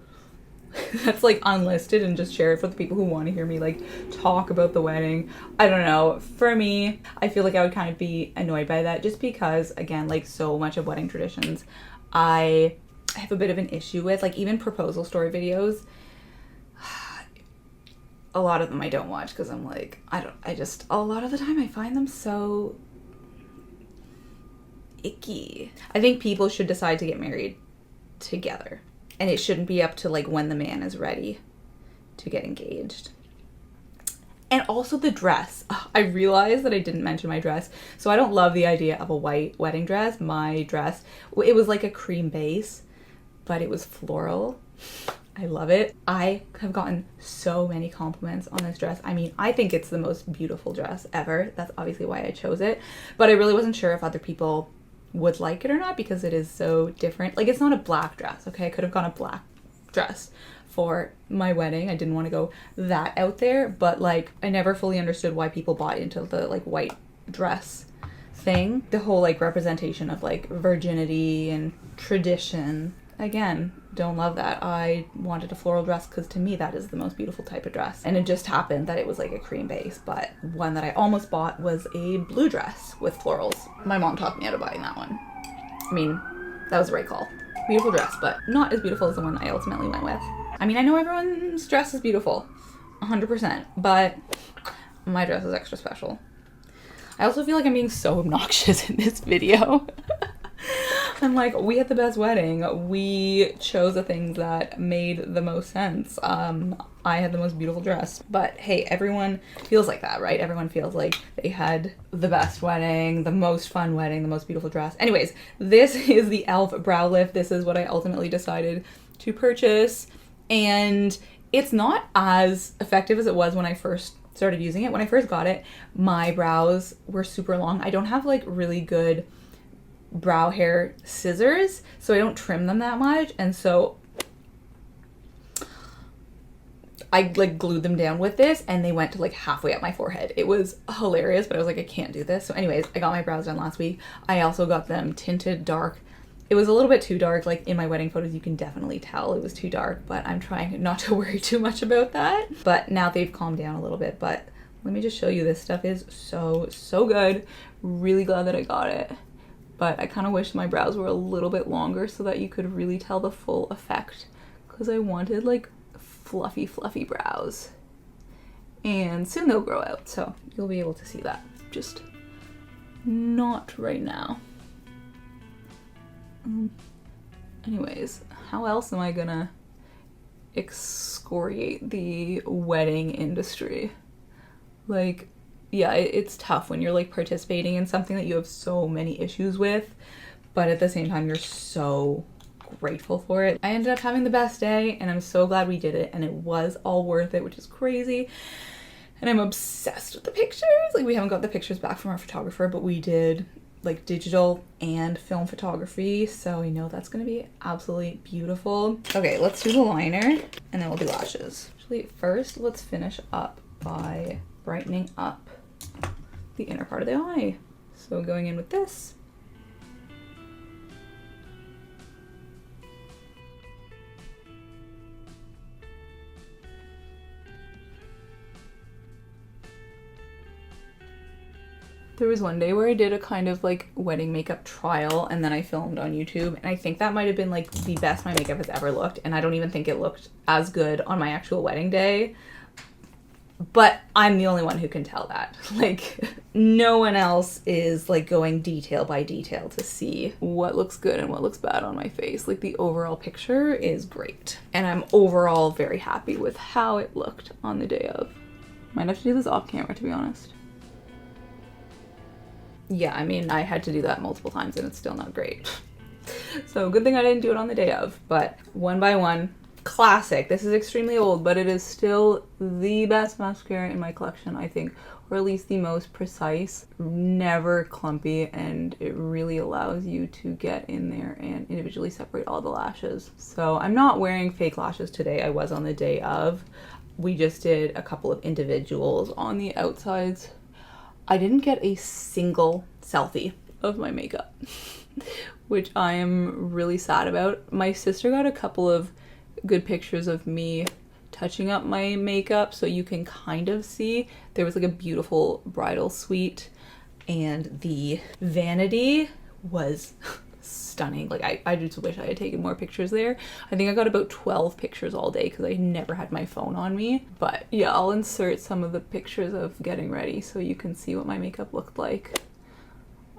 that's like unlisted and just share it for the people who want to hear me like talk about the wedding? I don't know. For me, I feel like I would kind of be annoyed by that just because, again, like so much of wedding traditions, I have a bit of an issue with. Like even proposal story videos, a lot of them I don't watch because I'm like, a lot of the time I find them so icky. I think people should decide to get married together, and it shouldn't be up to like when the man is ready to get engaged. And also the dress. I realized that I didn't mention my dress. So I don't love the idea of a white wedding dress. My dress, it was like a cream base, but it was floral. I love it. I have gotten so many compliments on this dress. I mean, I think it's the most beautiful dress ever. That's obviously why I chose it. But I really wasn't sure if other people would like it or not because it is so different. Like it's not a black dress, okay? I could have gone a black dress for my wedding. I didn't want to go that out there, but like I never fully understood why people bought into the like white dress thing. The whole like representation of like virginity and tradition. Again, don't love that. I wanted a floral dress because to me that is the most beautiful type of dress. And it just happened that it was like a cream base, but one that I almost bought was a blue dress with florals. My mom talked me out of buying that one. I mean, that was the right call. Beautiful dress, but not as beautiful as the one I ultimately went with. I mean, I know everyone's dress is beautiful, 100%, but my dress is extra special. I also feel like I'm being so obnoxious in this video. I'm like, we had the best wedding. We chose the things that made the most sense. I had the most beautiful dress. But hey, everyone feels like that, right? Everyone feels like they had the best wedding, the most fun wedding, the most beautiful dress. Anyways, this is the e.l.f. brow lift. This is what I ultimately decided to purchase. And it's not as effective as it was when I first started using it. When I first got it, my brows were super long. I don't have like really good brow hair scissors, so I don't trim them that much, and so I like glued them down with this and they went to like halfway up my forehead. It was hilarious, but I was like, I can't do this. So anyways, I got my brows done last week. I also got them tinted dark. It was a little bit too dark. Like in my wedding photos, you can definitely tell it was too dark, but I'm trying not to worry too much about that. But now they've calmed down a little bit, but let me just show you. This stuff is so good. Really glad that I got it. But I kind of wish my brows were a little bit longer so that you could really tell the full effect, because I wanted like fluffy brows, and soon they'll grow out, so you'll be able to see that, just not right now. Anyways, how else am I gonna excoriate the wedding industry? Like, yeah, it's tough when you're like participating in something that you have so many issues with, but at the same time you're so grateful for it. I ended up having the best day and I'm so glad we did it, and it was all worth it, which is crazy. And I'm obsessed with the pictures. Like, we haven't got the pictures back from our photographer, but we did like digital and film photography, so I know that's gonna be absolutely beautiful. Okay, let's do the liner and then we'll do lashes. Actually, first let's finish up by brightening up the inner part of the eye. So going in with this. There was one day where I did a kind of like wedding makeup trial and then I filmed on YouTube, and I think that might have been like the best my makeup has ever looked, and I don't even think it looked as good on my actual wedding day. But I'm the only one who can tell that. Like, no one else is like going detail by detail to see what looks good and what looks bad on my face. Like, the overall picture is great. And I'm overall very happy with how it looked on the day of. Might have to do this off camera, to be honest. Yeah, I mean, I had to do that multiple times and it's still not great. So good thing I didn't do it on the day of, but one by one. Classic. This is extremely old, but it is still the best mascara in my collection, I think, or at least the most precise, never clumpy, and it really allows you to get in there and individually separate all the lashes. So I'm not wearing fake lashes today. I was on the day of. We just did a couple of individuals on the outsides. I didn't get a single selfie of my makeup, which I am really sad about. My sister got a couple of good pictures of me touching up my makeup, so you can kind of see there was like a beautiful bridal suite, and the vanity was stunning. Like, I just wish I had taken more pictures there. I think I got about 12 pictures all day because I never had my phone on me. But yeah, I'll insert some of the pictures of getting ready so you can see what my makeup looked like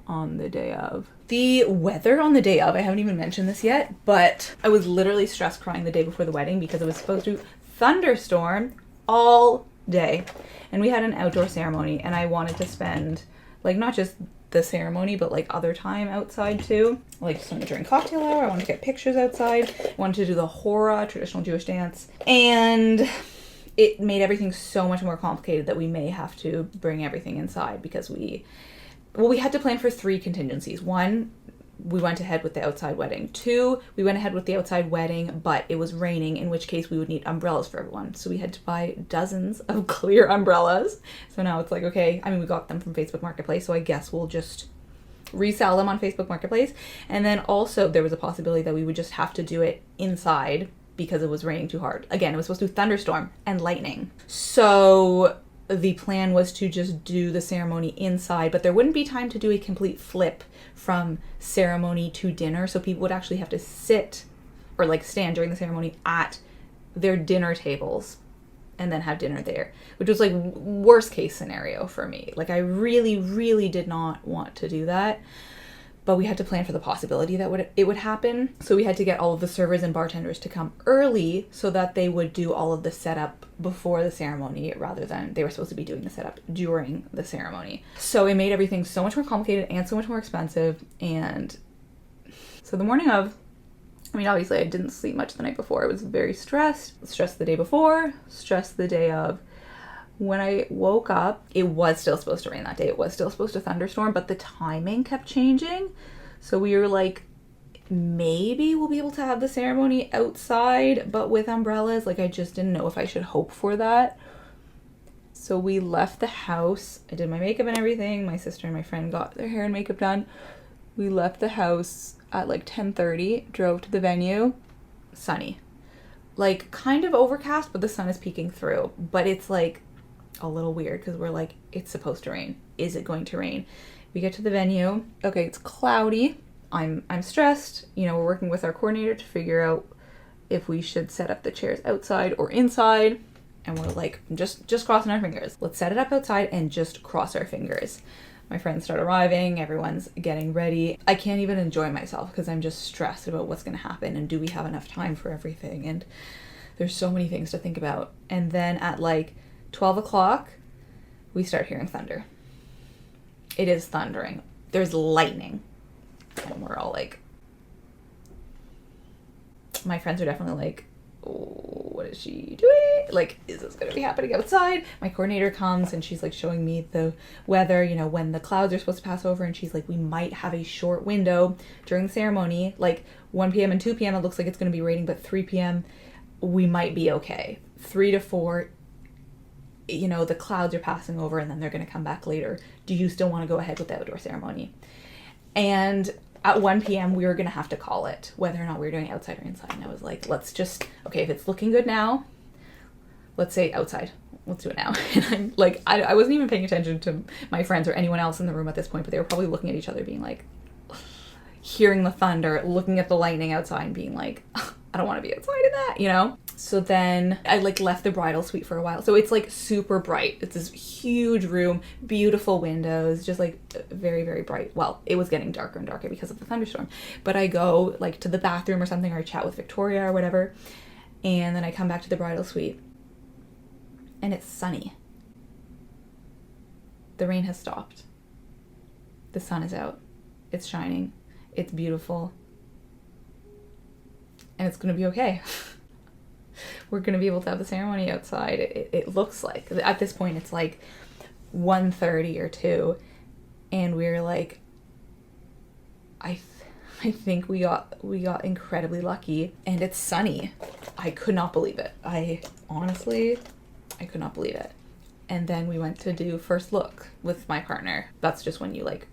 on the day of. The weather on the day of, I haven't even mentioned this yet, but I was literally stress crying the day before the wedding because it was supposed to thunderstorm all day. And we had an outdoor ceremony, and I wanted to spend, like, not just the ceremony, but like other time outside too. Like, so during cocktail hour, I wanted to get pictures outside. I wanted to do the hora, traditional Jewish dance. And it made everything so much more complicated that we may have to bring everything inside because we had to plan for 3 contingencies. 1, we went ahead with the outside wedding. 2, we went ahead with the outside wedding, but it was raining, in which case we would need umbrellas for everyone. So we had to buy dozens of clear umbrellas. So now it's like, okay, I mean, we got them from Facebook Marketplace, so I guess we'll just resell them on Facebook Marketplace. And then also there was a possibility that we would just have to do it inside because it was raining too hard. Again, it was supposed to thunderstorm and lightning. So the plan was to just do the ceremony inside, but there wouldn't be time to do a complete flip from ceremony to dinner. So people would actually have to sit or like stand during the ceremony at their dinner tables and then have dinner there, which was like worst case scenario for me. Like, I really, really did not want to do that. But we had to plan for the possibility that it would happen. So we had to get all of the servers and bartenders to come early so that they would do all of the setup before the ceremony rather than they were supposed to be doing the setup during the ceremony. So it made everything so much more complicated and so much more expensive. And so the morning of, I mean, obviously I didn't sleep much the night before. I was very stressed. Stressed the day before, stressed the day of. When I woke up, it was still supposed to rain that day. It was still supposed to thunderstorm, but the timing kept changing. So we were like, maybe we'll be able to have the ceremony outside, but with umbrellas. Like, I just didn't know if I should hope for that. So we left the house. I did my makeup and everything. My sister and my friend got their hair and makeup done. We left the house at like 10:30, drove to the venue. Sunny. Like, kind of overcast, but the sun is peeking through. But it's like a little weird because we're like, it's supposed to rain. Is it going to rain? We get to the venue. Okay, it's cloudy. I'm stressed. You know, we're working with our coordinator to figure out if we should set up the chairs outside or inside. And we're like, just crossing our fingers. Let's set it up outside and just cross our fingers. My friends start arriving. Everyone's getting ready. I can't even enjoy myself because I'm just stressed about what's going to happen and do we have enough time for everything? And there's so many things to think about. And then at like 12 o'clock, we start hearing thunder. It is thundering. There's lightning. And we're all like, my friends are definitely like, oh, what is she doing? Like, is this going to be happening outside? My coordinator comes and she's like showing me the weather, you know, when the clouds are supposed to pass over. And she's like, we might have a short window during the ceremony, like 1 p.m. and 2 p.m. It looks like it's going to be raining, but 3 p.m. we might be okay. 3 to 4, you know, the clouds are passing over and then they're going to come back later. Do you still want to go ahead with the outdoor ceremony? And at 1 p.m. we were going to have to call it, whether or not we were doing outside or inside. And I was like, let's just, okay, if it's looking good now, let's say outside. let's do it now. And I'm like, I wasn't even paying attention to my friends or anyone else in the room at this point, but they were probably looking at each other being like, hearing the thunder, looking at the lightning outside and being like, I don't want to be outside in that, you know? So then I like left the bridal suite for a while. So it's like super bright. It's this huge room, beautiful windows, just like very, very bright. Well, it was getting darker and darker because of the thunderstorm. But I go like to the bathroom or something, or I chat with Victoria or whatever. And then I come back to the bridal suite and it's sunny. The rain has stopped. The sun is out. It's shining. It's beautiful. And it's going to be okay. We're going to be able to have the ceremony outside. It looks like, at this point, it's like 1:30 or 2. And we're like, I think we got incredibly lucky. And it's sunny. I could not believe it. Honestly, I could not believe it. And then we went to do first look with my partner. That's just when you like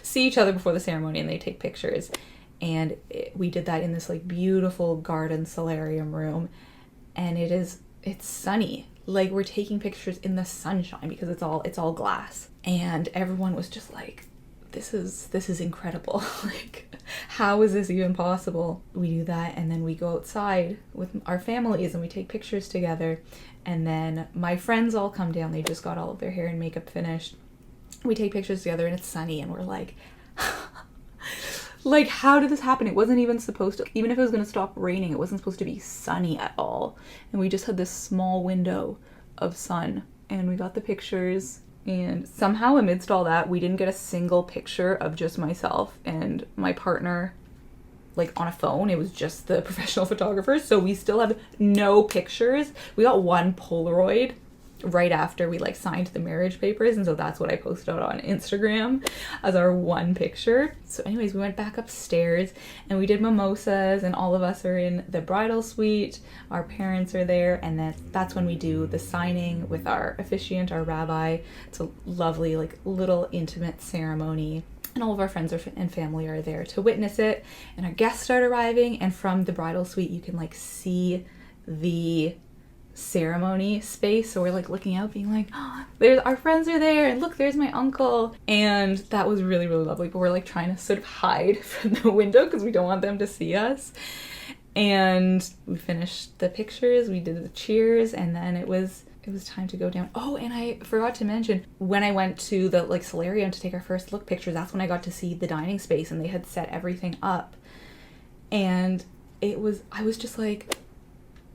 see each other before the ceremony and they take pictures. And we did that in this like beautiful garden solarium room. And it's sunny. Like we're taking pictures in the sunshine because it's all glass. And everyone was just like, this is incredible. Like, how is this even possible? We do that and then we go outside with our families and we take pictures together. And then my friends all come down. They just got all of their hair and makeup finished. We take pictures together and it's sunny and we're like, like, how did this happen? It wasn't even supposed to, even if it was going to stop raining, it wasn't supposed to be sunny at all. And we just had this small window of sun and we got the pictures. And somehow amidst all that, we didn't get a single picture of just myself and my partner, like on a phone. It was just the professional photographers. So we still have no pictures. We got one Polaroid right after we like signed the marriage papers. And so that's what I posted on Instagram as our one picture. So anyways, we went back upstairs and we did mimosas and all of us are in the bridal suite. Our parents are there. And then that's when we do the signing with our officiant, our rabbi. It's a lovely, like little intimate ceremony. And all of our friends and family are there to witness it. And our guests start arriving. And from the bridal suite, you can like see the ceremony space. So we're like looking out being like, oh, there's our friends are there. And look, there's my uncle. And that was really, really lovely. But we're like trying to sort of hide from the window because we don't want them to see us. And we finished the pictures. We did the cheers. And then it was time to go down. Oh, and I forgot to mention, when I went to the like solarium to take our first look picture, that's when I got to see the dining space and they had set everything up. And I was just like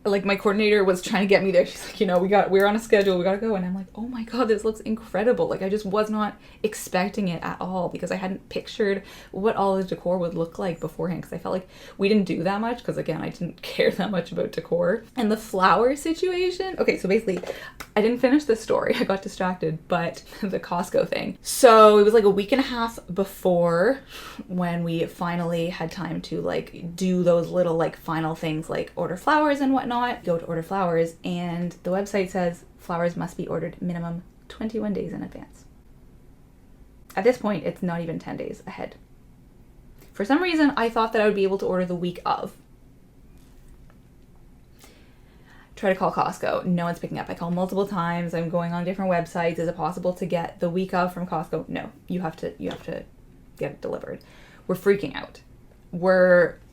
my coordinator was trying to get me there. She's like, you know, we're on a schedule, we gotta go. And I'm like, oh my God, this looks incredible. Like I just was not expecting it at all because I hadn't pictured what all the decor would look like beforehand because I felt like we didn't do that much because again, I didn't care that much about decor. And the flower situation, okay, so basically I didn't finish the story. I got distracted, but the Costco thing. So it was like a week and a half before when we finally had time to like do those little like final things like order flowers and whatnot. Go to order flowers and the website says flowers must be ordered minimum 21 days in advance. At this point, it's not even 10 days ahead. For some reason, I thought that I would be able to order the week of. Try to call Costco. No one's picking up. I call multiple times. I'm going on different websites. Is it possible to get the week of from Costco? No, you have to get it delivered. We're freaking out.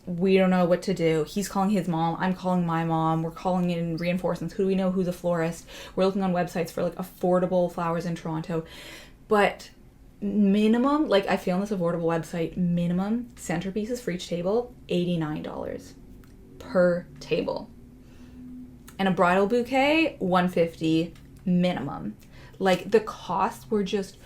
We don't know what to do. He's calling his mom. I'm calling my mom. We're calling in reinforcements. Who do we know? Who's a florist? We're looking on websites for like affordable flowers in Toronto. But minimum, like I feel on this affordable website, minimum centerpieces for each table, $89 per table. And a bridal bouquet, $150 minimum. Like the costs were just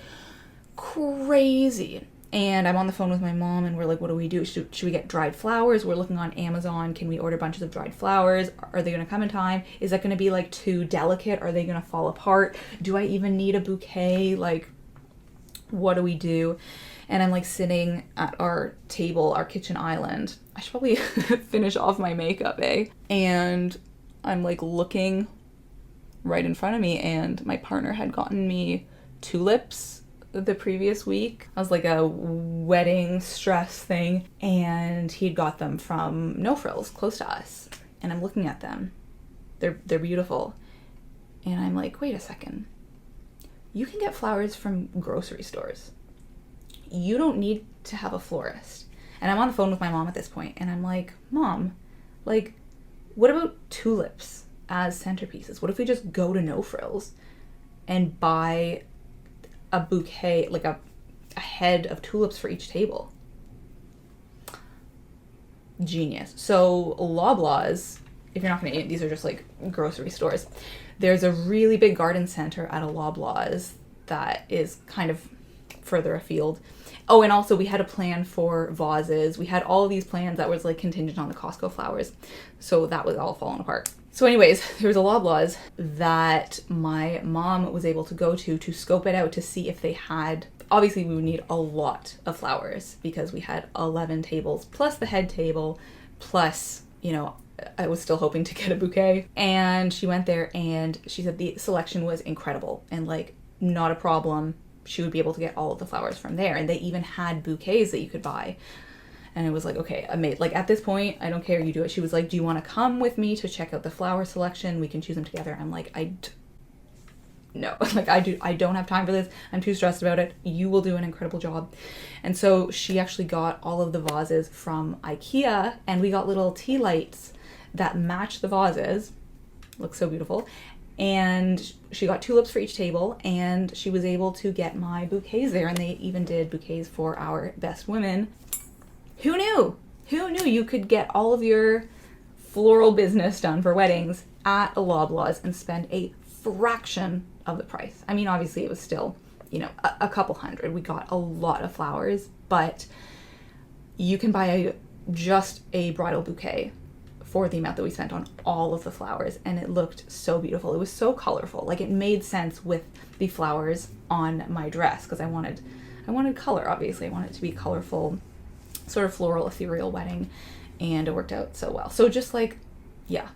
crazy. And I'm on the phone with my mom and we're like, what do we do? Should we get dried flowers? We're looking on Amazon. Can we order bunches of dried flowers? Are they going to come in time? Is that going to be like too delicate? Are they going to fall apart? Do I even need a bouquet? Like, what do we do? And I'm like sitting at our table, our kitchen island. I should probably finish off my makeup, eh? And I'm like looking right in front of me and my partner had gotten me tulips the previous week. I was like a wedding stress thing and he'd got them from No Frills close to us and I'm looking at them. They're beautiful And I'm like, wait a second. You can get flowers from grocery stores. You don't need to have a florist. And I'm on the phone with my mom at this point, and I'm like, Mom, like, what about tulips as centerpieces? What if we just go to No Frills and buy a bouquet, like a head of tulips for each table? Genius. So Loblaws, if you're not going to eat, these are just like grocery stores. There's a really big garden center at a Loblaws that is kind of further afield. Oh, and also we had a plan for vases. We had all these plans that was like contingent on the Costco flowers. So that was all falling apart. So anyways, there was a Loblaws that my mom was able to go to scope it out to see if they had, obviously we would need a lot of flowers because we had 11 tables plus the head table plus, you know, I was still hoping to get a bouquet. And she went there and she said the selection was incredible and like not a problem. She would be able to get all of the flowers from there. And they even had bouquets that you could buy. And it was like, okay, I made, like at this point, I don't care, you do it. She was like, do you want to come with me to check out the flower selection? We can choose them together. I'm like, no, like I don't have time for this. I'm too stressed about it. You will do an incredible job. And so she actually got all of the vases from IKEA, and we got little tea lights that match the vases. Looks so beautiful. And she got tulips for each table, and she was able to get my bouquets there, and they even did bouquets for our best women. Who knew? Who knew you could get all of your floral business done for weddings at a Loblaws and spend a fraction of the price? I mean, obviously it was still, you know, a couple hundred. We got a lot of flowers, but you can buy just a bridal bouquet for the amount that we spent on all of the flowers, and it looked so beautiful. It was so colorful. Like it made sense with the flowers on my dress because I wanted color, obviously. I wanted it to be colorful, sort of floral, ethereal wedding, and it worked out so well. So just like, yeah,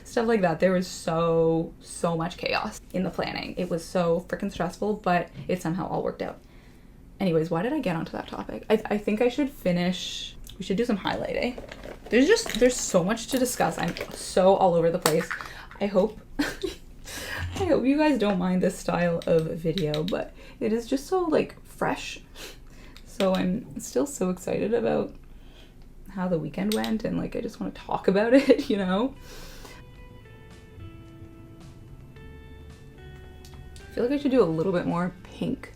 stuff like that. There was so much chaos in the planning. It was so freaking stressful, but it somehow all worked out. Anyways, why did I get onto that topic? I think I should finish. We should do some highlighting. There's so much to discuss. I'm so all over the place. I hope you guys don't mind this style of video, but it is just so like fresh. So I'm still so excited about how the weekend went, and like I just want to talk about it, you know? I feel like I should do a little bit more pink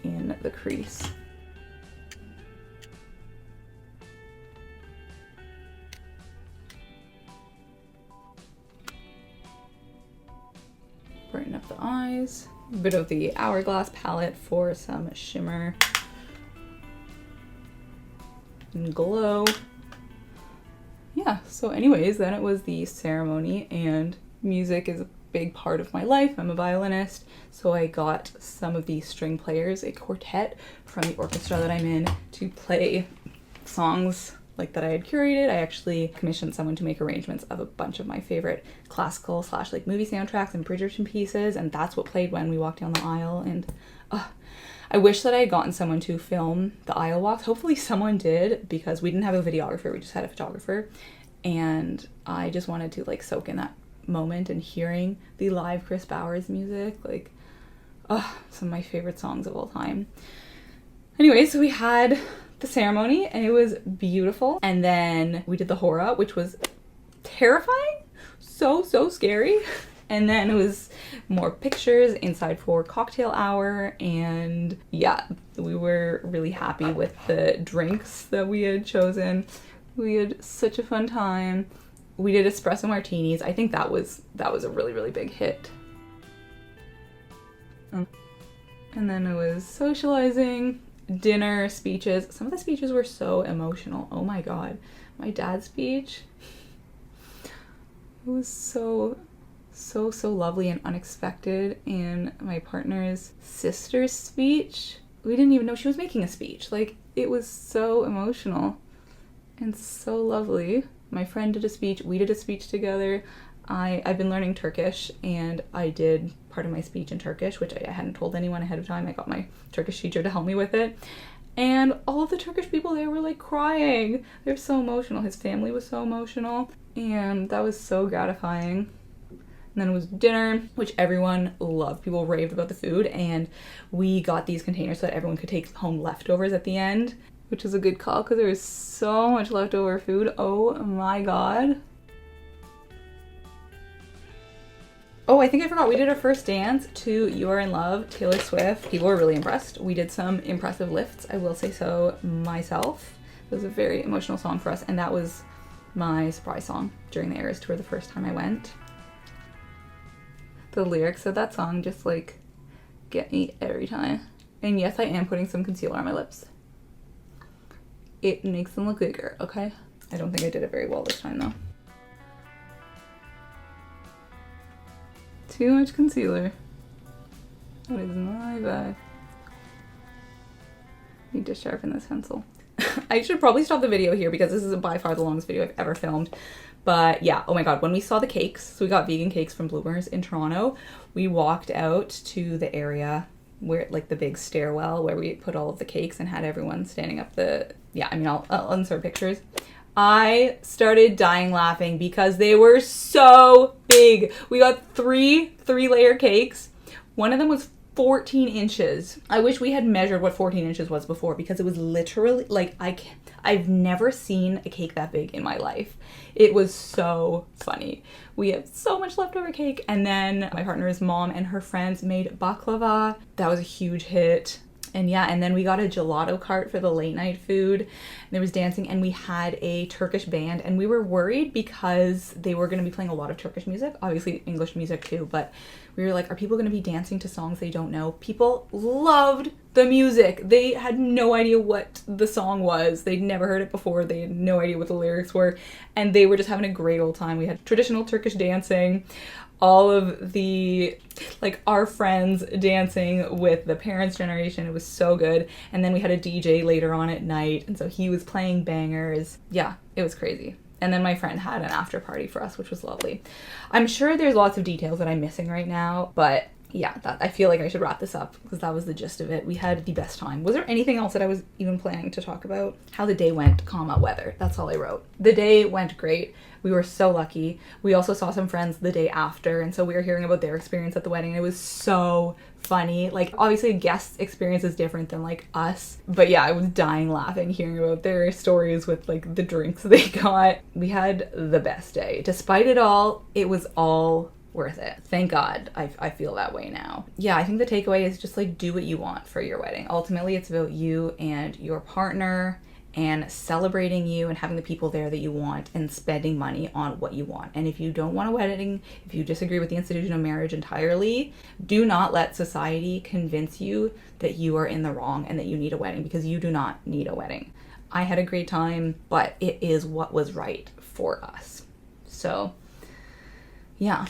in the crease. Brighten up the eyes. A bit of the Hourglass palette for some shimmer and glow. Yeah, so anyways, then it was the ceremony, and music is a big part of my life. I'm a violinist, so I got some of the string players, a quartet from the orchestra that I'm in, to play songs like that I had curated. I actually commissioned someone to make arrangements of a bunch of my favorite classical / like movie soundtracks and Bridgerton pieces, and that's what played when we walked down the aisle. And I wish that I had gotten someone to film the aisle walks. Hopefully someone did, because we didn't have a videographer, we just had a photographer, and I just wanted to like soak in that moment and hearing the live Chris Bowers music, like some of my favorite songs of all time. Anyway, so we had the ceremony and it was beautiful, and then we did the hora, which was terrifying, so scary. And then it was more pictures inside for cocktail hour, and yeah, we were really happy with the drinks that we had chosen. We had such a fun time. We did espresso martinis. I think that was a really big hit. And then it was socializing, dinner, speeches. Some of the speeches were so emotional. Oh my god. My dad's speech, it was so lovely and unexpected. And my partner's sister's speech, we didn't even know she was making a speech. Like, it was so emotional and so lovely. My friend did a speech, we did a speech together. I've been learning Turkish, and I did part of my speech in Turkish, which I hadn't told anyone ahead of time. I got my Turkish teacher to help me with it. And all of the Turkish people there were like crying. They were so emotional. His family was so emotional, and that was so gratifying. And then it was dinner, which everyone loved. People raved about the food, and we got these containers so that everyone could take home leftovers at the end, which was a good call because there was so much leftover food. Oh my god. Oh, I think I forgot. We did our first dance to You Are in Love, Taylor Swift. People were really impressed. We did some impressive lifts, I will say so myself. It was a very emotional song for us, and that was my surprise song during the Eras tour the first time I went. The lyrics of that song just like get me every time. And yes, I am putting some concealer on my lips. It makes them look bigger, okay? I don't think I did it very well this time though. Too much concealer. That is my vibe. Need to sharpen this pencil. I should probably stop the video here because this is by far the longest video I've ever filmed. But yeah, oh my god, when we saw the cakes, so we got vegan cakes from Bloomers in Toronto, we walked out to the area where, like the big stairwell where we put all of the cakes and had everyone standing up the, yeah, I mean, I'll insert pictures. I started dying laughing because they were so big. We got three-layer cakes. One of them was 14 inches. I wish we had measured what 14 inches was before because it was literally like I've never seen a cake that big in my life. It was so funny. We had so much leftover cake, and then my partner's mom and her friends made baklava. That was a huge hit. And yeah, and then we got a gelato cart for the late night food. There was dancing, and we had a Turkish band, and we were worried because they were going to be playing a lot of Turkish music, obviously English music too, but we were like, are people going to be dancing to songs they don't know? People loved the music. They had no idea what the song was. They'd never heard it before. They had no idea what the lyrics were, and they were just having a great old time. We had traditional Turkish dancing. All of the, like, our friends dancing with the parents' generation. It was so good. And then we had a DJ later on at night, and so he was playing bangers. Yeah, it was crazy. And then my friend had an after party for us, which was lovely. I'm sure there's lots of details that I'm missing right now, but yeah, I feel like I should wrap this up because that was the gist of it. We had the best time. Was there anything else that I was even planning to talk about? How the day went, comma, weather. That's all I wrote. The day went great. We were so lucky. We also saw some friends the day after, and so we were hearing about their experience at the wedding, and it was so funny. Like, obviously a guest's experience is different than like us, but yeah, I was dying laughing hearing about their stories with like the drinks they got. We had the best day. Despite it all, it was all worth it. Thank God I feel that way now. Yeah, I think the takeaway is just like do what you want for your wedding. Ultimately, it's about you and your partner and celebrating you and having the people there that you want and spending money on what you want. And if you don't want a wedding, if you disagree with the institution of marriage entirely, do not let society convince you that you are in the wrong and that you need a wedding, because you do not need a wedding. I had a great time, but it is what was right for us. So yeah.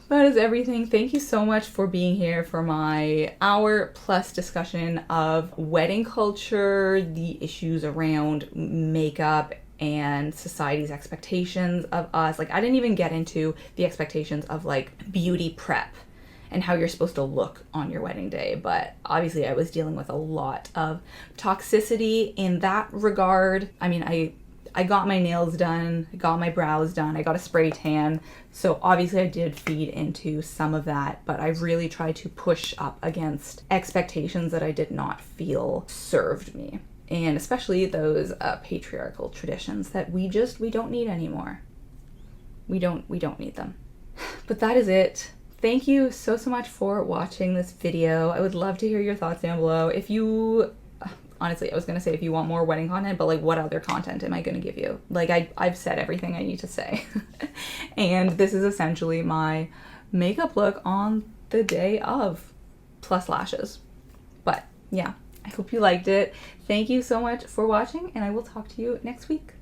That is everything. Thank you so much for being here for my hour-plus discussion of wedding culture, the issues around makeup, and society's expectations of us. Like, I didn't even get into the expectations of, like, beauty prep and how you're supposed to look on your wedding day. But obviously I was dealing with a lot of toxicity in that regard. I mean, I got my nails done, I got my brows done, I got a spray tan. So obviously I did feed into some of that, but I really tried to push up against expectations that I did not feel served me. And especially those patriarchal traditions that we don't need anymore. We don't need them. But that is it. Thank you so much for watching this video. I would love to hear your thoughts down below. If you honestly, I was gonna say if you want more wedding content, but like what other content am I gonna give you? Like I've said everything I need to say. And this is essentially my makeup look on the day of, plus lashes. But yeah, I hope you liked it. Thank you so much for watching, and I will talk to you next week.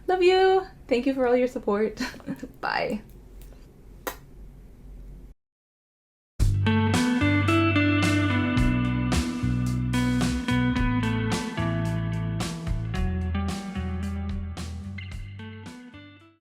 Love you. Thank you for all your support. Bye.